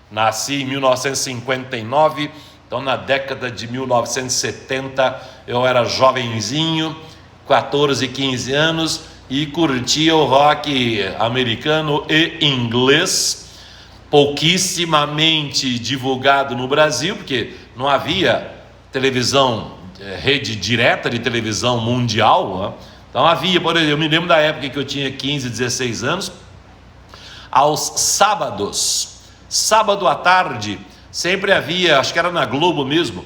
Speaker 1: Nasci em 1959. Então, na década de 1970, eu era jovenzinho, 14, 15 anos, e curtia o rock americano e inglês, pouquissimamente divulgado no Brasil, porque não havia televisão, rede direta de televisão mundial, né? Então havia, por exemplo, eu me lembro da época que eu tinha 15, 16 anos, aos sábado à tarde, sempre havia, acho que era na Globo mesmo,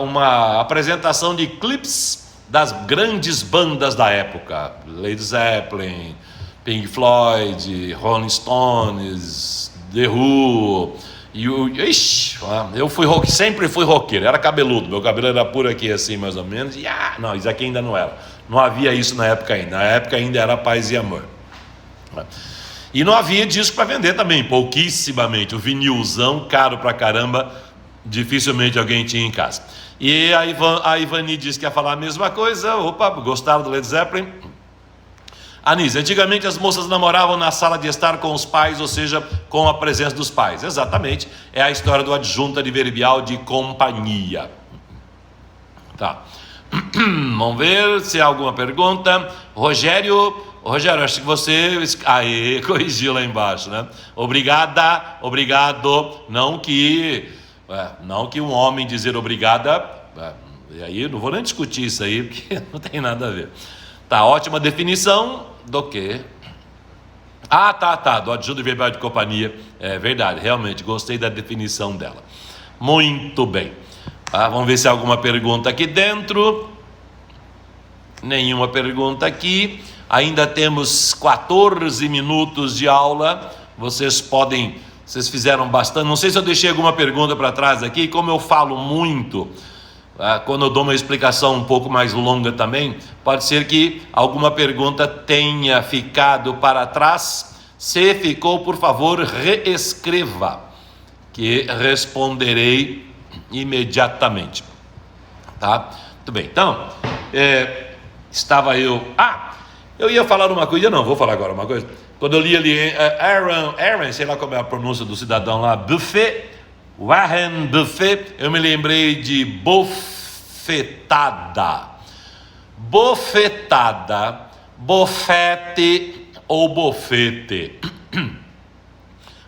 Speaker 1: uma apresentação de clipes das grandes bandas da época, Led Zeppelin, Pink Floyd, Rolling Stones, The Who, eu sempre fui roqueiro, era cabeludo, meu cabelo era por aqui assim mais ou menos, não, isso aqui ainda não era, não havia isso na época ainda era paz e amor, e não havia disco para vender também, pouquissimamente, o vinilzão caro pra caramba, dificilmente alguém tinha em casa. E a Ivani disse que ia falar a mesma coisa. Opa, gostaram do Led Zeppelin? Anísio, antigamente as moças namoravam na sala de estar com os pais, ou seja, com a presença dos pais. Exatamente, é a história do adjunto adverbial de companhia. Tá. Vamos ver se há alguma pergunta. Rogério, acho que você corrigiu lá embaixo, né? Obrigado, não que um homem dizer obrigada, e aí eu não vou nem discutir isso aí, porque não tem nada a ver. Tá, ótima definição do quê? Do adjunto adverbial de companhia, é verdade, realmente, gostei da definição dela. Muito bem. Vamos ver se há alguma pergunta aqui dentro. Nenhuma pergunta aqui. Ainda temos 14 minutos de aula. Vocês fizeram bastante. Não sei se eu deixei alguma pergunta para trás aqui. Como eu falo muito, quando eu dou uma explicação um pouco mais longa também, pode ser que alguma pergunta tenha ficado para trás. Se ficou, por favor, reescreva, que responderei imediatamente. Tá? Muito bem. Então, eu ia falar uma coisa, não, vou falar agora uma coisa. Quando eu li ali, Aaron, sei lá como é a pronúncia do cidadão lá, Warren Buffett, eu me lembrei de bofetada, bofete ou bofete.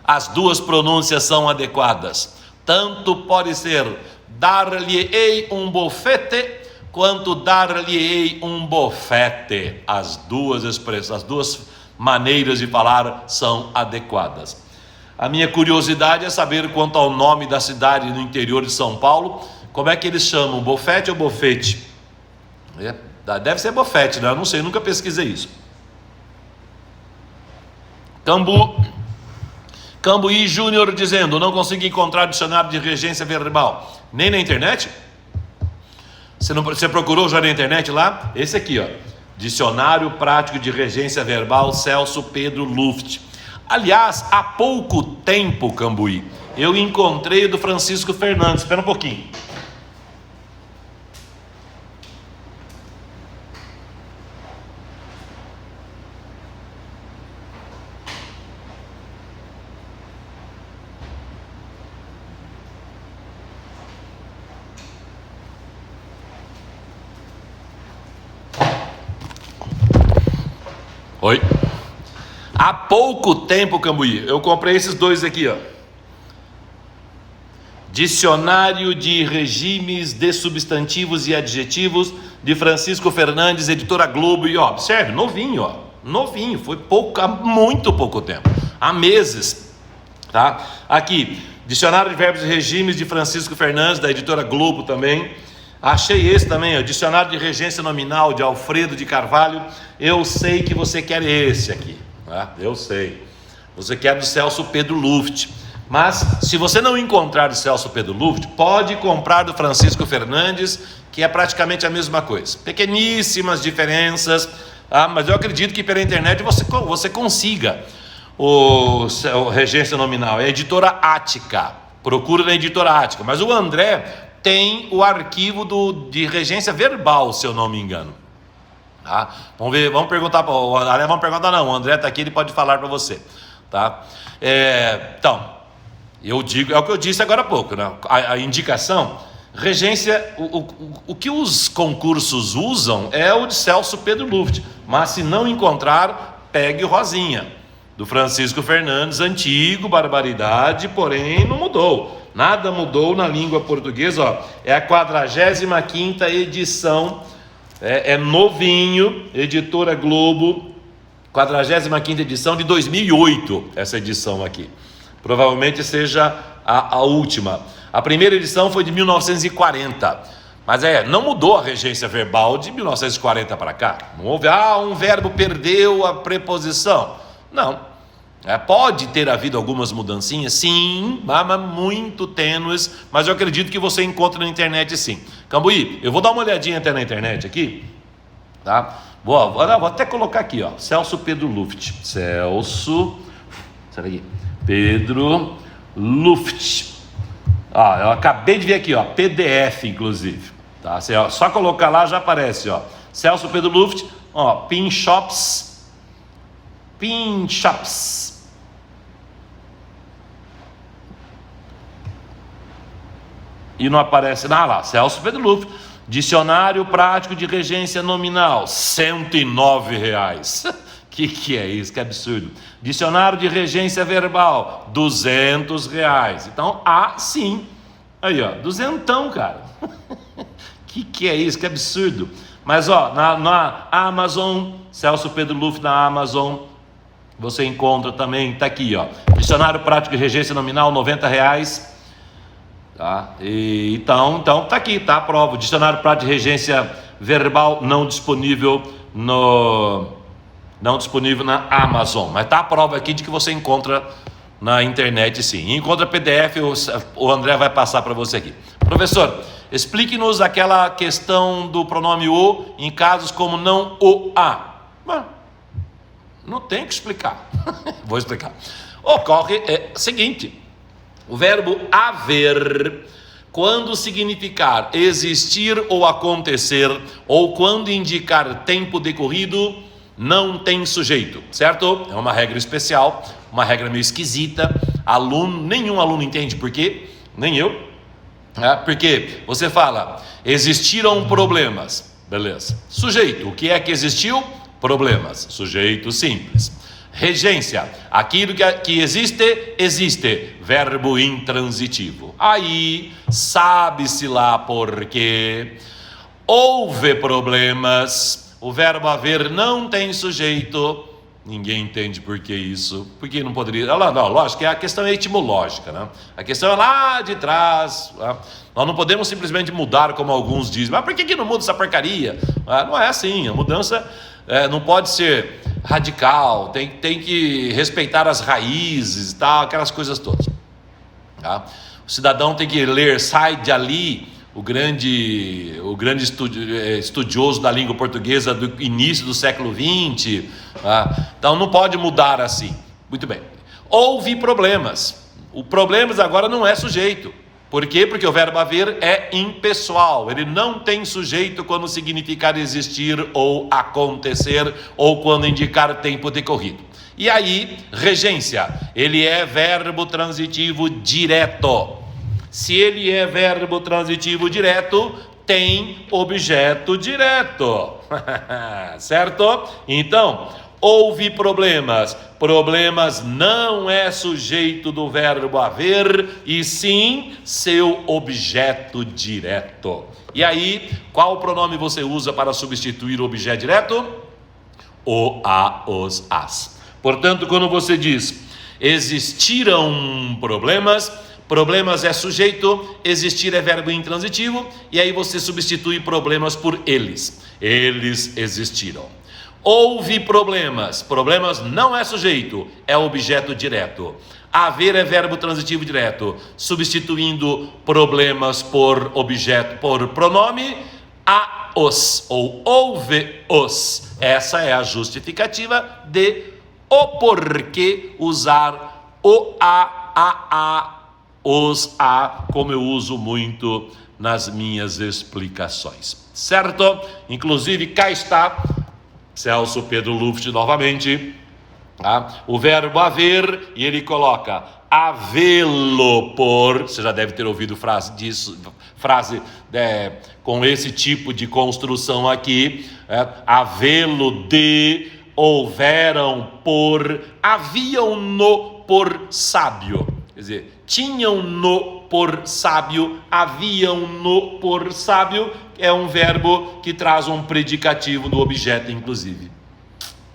Speaker 1: As duas pronúncias são adequadas. Tanto pode ser dar-lhe-ei um bofete, quanto dar-lhe-ei um bofete. As duas expressões, as duas maneiras de falar são adequadas. A minha curiosidade é saber quanto ao nome da cidade no interior de São Paulo, como é que eles chamam, bofete ou bofete? Deve ser bofete, né? Eu não sei, nunca pesquisei isso. Cambuí Júnior dizendo, não consegui encontrar dicionário de regência verbal, nem na internet? Você procurou já na internet lá? Esse aqui, ó, Dicionário Prático de Regência Verbal, Celso Pedro Luft. Aliás, há pouco tempo, Cambuí, eu encontrei o do Francisco Fernandes. Espera um pouquinho. Oi? Há pouco tempo, Cambuí, eu comprei esses dois aqui, ó. Dicionário de Regimes de Substantivos e Adjetivos, de Francisco Fernandes, editora Globo, e ó, observe, novinho, foi há muito pouco tempo, há meses, tá? Aqui, Dicionário de Verbos e Regimes, de Francisco Fernandes, da editora Globo também. Achei esse também, ó, Dicionário de Regência Nominal, de Alfredo de Carvalho. Eu sei que você quer esse aqui, tá? Eu sei. Você quer do Celso Pedro Luft. Mas, se você não encontrar do Celso Pedro Luft, pode comprar do Francisco Fernandes, que é praticamente a mesma coisa. Pequeníssimas diferenças, mas eu acredito que pela internet você consiga o Regência Nominal. É a editora Ática. Procura na editora Ática. Mas o André tem o arquivo de regência verbal, se eu não me engano. Tá? Vamos ver, vamos perguntar para o André, o André está aqui, ele pode falar para você. Tá? Então, Eu digo, é o que eu disse agora há pouco, né? A indicação, regência, o que os concursos usam é o de Celso Pedro Luft, mas se não encontrar, pegue o Rosinha, do Francisco Fernandes, antigo, barbaridade, porém não mudou. Nada mudou na língua portuguesa, ó. É a 45ª edição, é novinho, Editora Globo, 45ª edição de 2008, essa edição aqui. Provavelmente seja a última. A primeira edição foi de 1940, mas não mudou a regência verbal de 1940 para cá. Não houve, um verbo perdeu a preposição. Não. Pode ter havido algumas mudancinhas, sim, mas muito tênues, mas eu acredito que você encontra na internet sim. Cambuí, eu vou dar uma olhadinha até na internet aqui, tá? Vou até colocar aqui, ó, Celso Pedro Luft. Pedro Luft. Eu acabei de ver aqui, ó, PDF inclusive, tá? Só colocar lá já aparece, ó, Celso Pedro Luft, ó, Pin Shops. E não aparece nada lá, Celso Pedro Luft, dicionário prático de regência nominal, R$109. Que é isso? Que absurdo. Dicionário de regência verbal, R$200. Então, sim. Aí, ó, duzentão, cara. Que é isso? Que absurdo. Mas, ó, na Amazon, Celso Pedro Luft na Amazon, você encontra também, tá aqui, ó, dicionário prático de regência nominal, R$90. Tá? Então tá aqui, tá a prova. Dicionário prático de regência verbal não disponível na Amazon, mas tá a prova aqui de que você encontra na internet sim. Encontra PDF, o André vai passar para você aqui. Professor, explique-nos aquela questão do pronome o em casos como não o a. Não tem que explicar. Vou explicar. Ocorre o seguinte: o verbo haver, quando significar existir ou acontecer, ou quando indicar tempo decorrido, não tem sujeito, certo? É uma regra especial, uma regra meio esquisita. Nenhum aluno entende por quê, nem eu. Porque você fala, existiram problemas, beleza. Sujeito, o que é que existiu? Problemas, sujeito simples. Regência, aquilo que existe, verbo intransitivo. Aí, sabe-se lá por quê. Houve problemas, o verbo haver não tem sujeito, ninguém entende por que isso, porque não poderia, não, lógico que a questão é etimológica, né? A questão é lá de trás, nós não podemos simplesmente mudar como alguns dizem, mas por que não muda essa porcaria? Não é assim, a mudança não pode ser radical, tem que respeitar as raízes e tal, aquelas coisas todas, tá? O cidadão tem que ler Said Ali, o grande estudioso da língua portuguesa do início do século XX, tá? Então não pode mudar assim. Muito bem, houve problemas, o problemas agora não é sujeito. Por quê? Porque o verbo haver é impessoal, ele não tem sujeito quando significar existir ou acontecer, ou quando indicar tempo decorrido. E aí, regência, ele é verbo transitivo direto. Se ele é verbo transitivo direto, tem objeto direto, certo? Então, houve problemas. Problemas não é sujeito do verbo haver, e sim seu objeto direto. E aí, qual pronome você usa para substituir o objeto direto? O, a, os, as. Portanto, quando você diz existiram problemas, problemas é sujeito, existir é verbo intransitivo, e aí você substitui problemas por eles. Eles existiram. Houve problemas, problemas não é sujeito, é objeto direto. Haver é verbo transitivo direto, substituindo problemas por objeto, por pronome, a os, ou houve os. Essa é a justificativa de o porquê usar o a, os, a, como eu uso muito nas minhas explicações, certo? Inclusive, cá está Celso Pedro Luft novamente, Tá? O verbo haver, e ele coloca havê-lo por, você já deve ter ouvido frase com esse tipo de construção aqui, havê-lo de, houveram por, haviam-no por sábio, quer dizer, tinham-no por sábio, haviam-no por sábio, é um verbo que traz um predicativo do objeto, inclusive.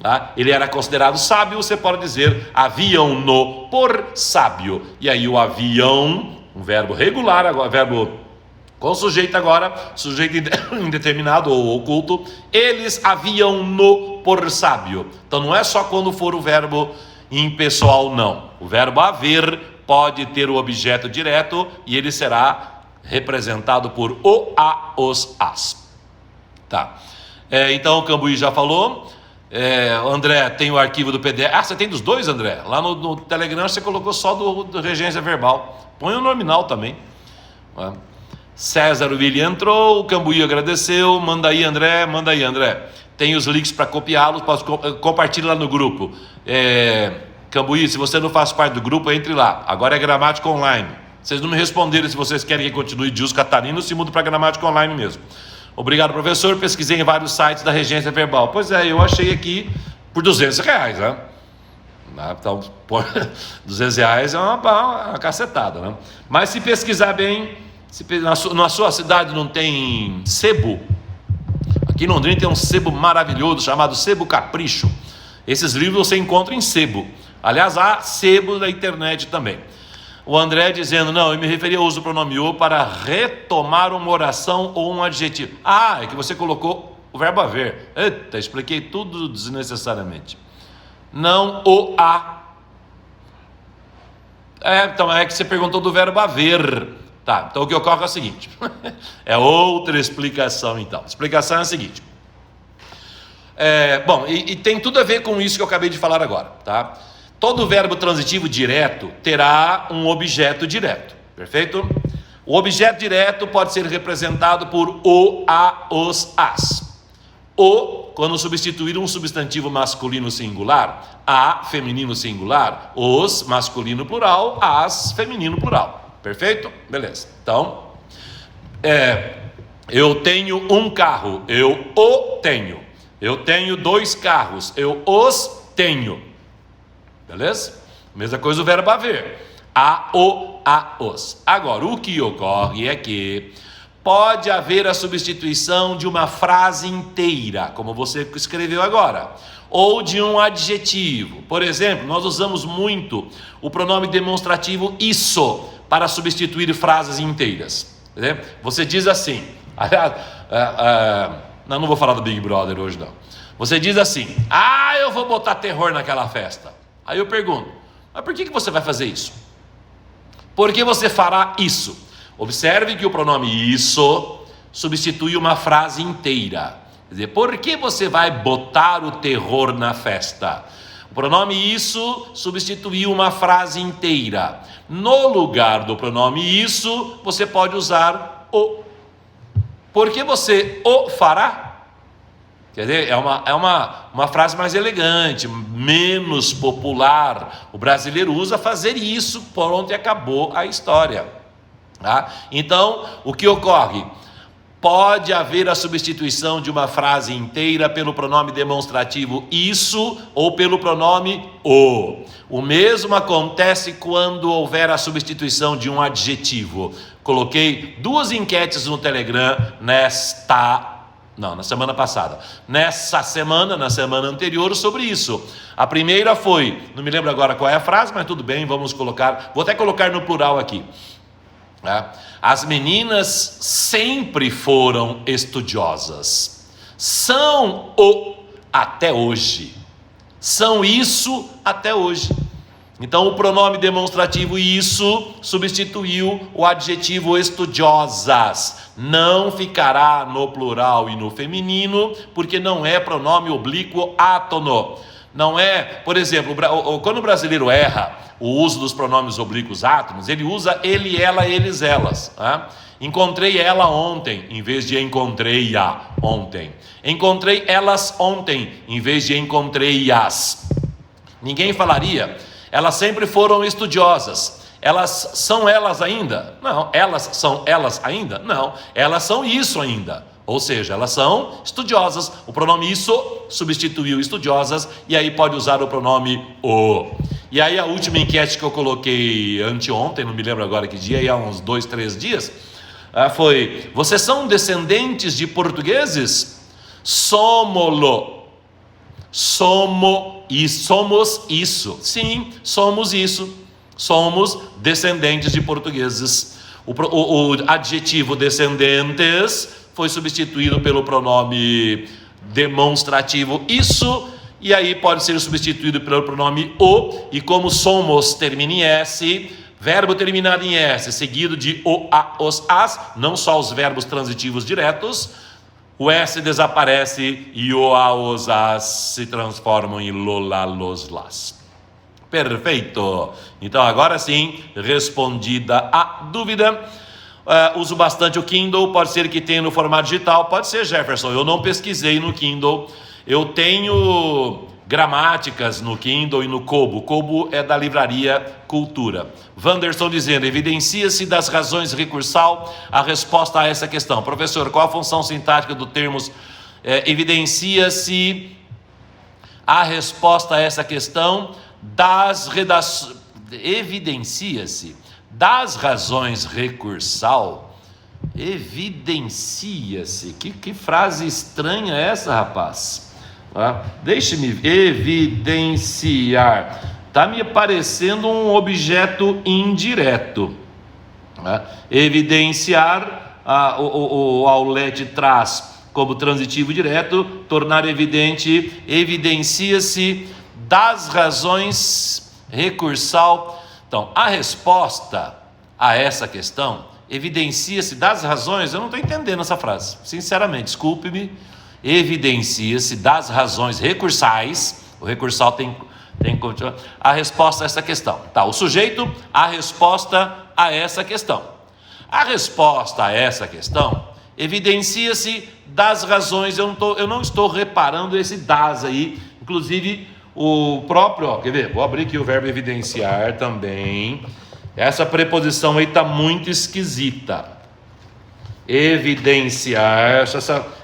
Speaker 1: Tá? Ele era considerado sábio, você pode dizer haviam-no por sábio. E aí o haviam, um verbo regular, agora, verbo com sujeito agora, sujeito indeterminado ou oculto, eles haviam-no por sábio. Então não é só quando for o verbo impessoal, não. O verbo haver pode ter o objeto direto e ele será representado por o, a, os, as. Tá. Então o Cambuí já falou. André, tem o arquivo do PDF. Você tem dos dois, André? Lá no Telegram você colocou só do Regência Verbal. Põe o nominal também. César William entrou, o Cambuí agradeceu. Manda aí, André. Tem os links para copiá-los, compartilhe lá no grupo. Cambuí, se você não faz parte do grupo, entre lá. Agora é Gramática Online. Vocês não me responderam se vocês querem que continue de uso catarino, se muda para Gramática Online mesmo. Obrigado, professor. Pesquisei em vários sites da Regência Verbal. Pois é, eu achei aqui por R$200, né? Então, R$200 é uma cacetada, né? Mas se pesquisar bem, na sua cidade não tem sebo? Aqui em Londrina tem um sebo maravilhoso chamado Sebo Capricho. Esses livros você encontra em sebo. Aliás, há sebo na internet também. O André dizendo, não, eu me referi ao uso do pronome o para retomar uma oração ou um adjetivo. É que você colocou o verbo haver. Eita, expliquei tudo desnecessariamente. Não o a. Então é que você perguntou do verbo haver. Tá, então o que ocorre é o seguinte. É outra explicação então. A explicação é a seguinte. E tem tudo a ver com isso que eu acabei de falar agora, tá? Todo verbo transitivo direto terá um objeto direto, perfeito? O objeto direto pode ser representado por o, a, os, as. O, quando substituir um substantivo masculino singular, a, feminino singular, os, masculino plural, as, feminino plural, perfeito? Beleza. Então, eu tenho um carro, eu o tenho. Eu tenho 2 carros, eu os tenho. Beleza? Mesma coisa o verbo haver. A, o, a, os. Agora, o que ocorre é que pode haver a substituição de uma frase inteira, como você escreveu agora, ou de um adjetivo. Por exemplo, nós usamos muito o pronome demonstrativo isso para substituir frases inteiras. Você diz assim, não vou falar do Big Brother hoje não. Você diz assim, eu vou botar terror naquela festa. Aí eu pergunto, mas por que você vai fazer isso? Por que você fará isso? Observe que o pronome isso substitui uma frase inteira. Quer dizer, por que você vai botar o terror na festa? O pronome isso substituiu uma frase inteira. No lugar do pronome isso, você pode usar o. Por que você o fará? Quer dizer, é uma frase mais elegante, menos popular. O brasileiro usa fazer isso, pronto, e acabou a história. Tá? Então, o que ocorre? Pode haver a substituição de uma frase inteira pelo pronome demonstrativo isso ou pelo pronome o. O mesmo acontece quando houver a substituição de um adjetivo. Coloquei 2 enquetes no Telegram na semana passada. Na semana anterior, sobre isso. A primeira foi, não me lembro agora qual é a frase, mas tudo bem, vou até colocar no plural aqui. As meninas sempre foram estudiosas. São até hoje. São isso até hoje. Então o pronome demonstrativo isso substituiu o adjetivo estudiosas. Não ficará no plural e no feminino, porque não é pronome oblíquo átono. Não é, por exemplo, quando o brasileiro erra o uso dos pronomes oblíquos átonos, ele usa ele, ela, eles, elas. Encontrei ela ontem, em vez de encontrei-a ontem. Encontrei elas ontem, em vez de encontrei-as. Ninguém falaria, elas sempre foram estudiosas. Elas são elas ainda? Não. Elas são elas ainda? Não. Elas são isso ainda. Ou seja, elas são estudiosas. O pronome isso substituiu estudiosas e aí pode usar o pronome o. E aí a última enquete que eu coloquei anteontem, não me lembro agora que dia, há uns 2, 3 dias, foi: vocês são descendentes de portugueses? Somos isso. Sim, somos isso. Somos descendentes de portugueses. O adjetivo descendentes foi substituído pelo pronome demonstrativo isso, e aí pode ser substituído pelo pronome o, e como somos termina em S, verbo terminado em S, seguido de o, a, os, as, não só os verbos transitivos diretos, o S desaparece e o, a, os, as se transformam em lo, la, los, las. Perfeito. Então agora sim, respondida a dúvida. Uso bastante o Kindle, pode ser que tenha no formato digital, pode ser, Jefferson, eu não pesquisei no Kindle. Eu tenho gramáticas no Kindle e no Kobo. Kobo é da livraria Cultura. Wanderson dizendo: evidencia-se das razões recursal a resposta a essa questão. Professor, qual a função sintática do termos evidencia-se a resposta a essa questão das redações? Evidencia-se das razões recursal. Evidencia-se. Que frase estranha é essa, rapaz? Deixe-me evidenciar. Está me parecendo um objeto indireto. Evidenciar, o aulete traz como transitivo direto, tornar evidente, evidencia-se das razões recursal. Então, a resposta a essa questão, evidencia-se das razões, eu não estou entendendo essa frase, sinceramente, desculpe-me. Evidencia-se das razões recursais, o recursal tem a resposta a essa questão. Tá, o sujeito, a resposta a essa questão. A resposta a essa questão evidencia-se das razões, eu não estou reparando esse das aí, inclusive o próprio, quer ver? Vou abrir aqui o verbo evidenciar também. Essa preposição aí está muito esquisita. Evidenciar,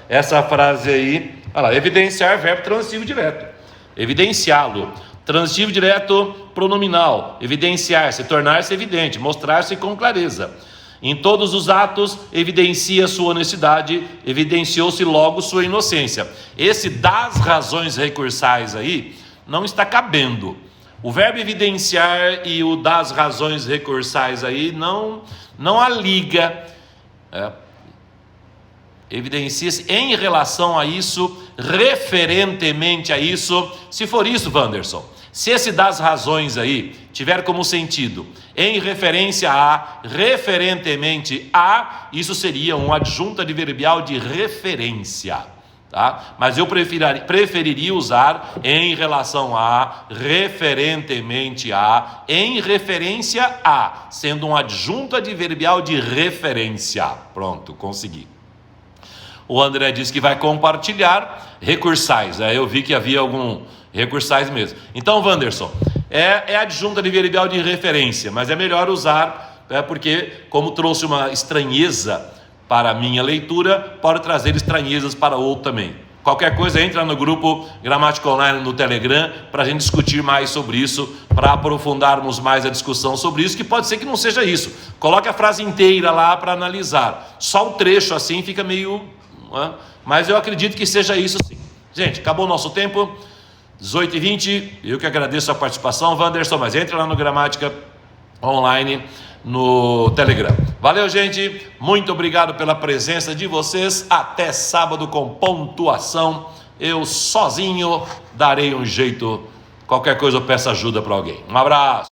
Speaker 1: essa frase aí, olha lá, evidenciar, verbo transitivo direto. Evidenciá-lo, transitivo direto pronominal. Evidenciar-se, tornar-se evidente, mostrar-se com clareza. Em todos os atos, evidencia sua honestidade, evidenciou-se logo sua inocência. Esse das razões recursais aí não está cabendo. O verbo evidenciar e o das razões recursais aí não há liga. Evidencia-se em relação a isso, referentemente a isso. Se for isso, Wanderson, se esse das razões aí tiver como sentido em referência a, referentemente a, isso seria um adjunto adverbial de referência. Tá? Mas eu preferiria usar em relação a, referentemente a, em referência a, sendo um adjunto adverbial de referência. Pronto, consegui. O André disse que vai compartilhar recursais. Eu vi que havia algum recursais mesmo. Então, Wanderson, é adjunto adverbial de referência, mas é melhor usar, porque como trouxe uma estranheza para a minha leitura, pode trazer estranhezas para outro também. Qualquer coisa, entra no grupo Gramática Online no Telegram para a gente discutir mais sobre isso, para aprofundarmos mais a discussão sobre isso, que pode ser que não seja isso. Coloque a frase inteira lá para analisar. Só o trecho assim fica meio... mas eu acredito que seja isso sim. Gente, acabou o nosso tempo, 18h20, eu que agradeço a participação, Wanderson, mas entra lá no Gramática Online no Telegram. Valeu, gente, muito obrigado pela presença de vocês, até sábado com pontuação. Eu sozinho darei um jeito, qualquer coisa eu peço ajuda para alguém. Um abraço.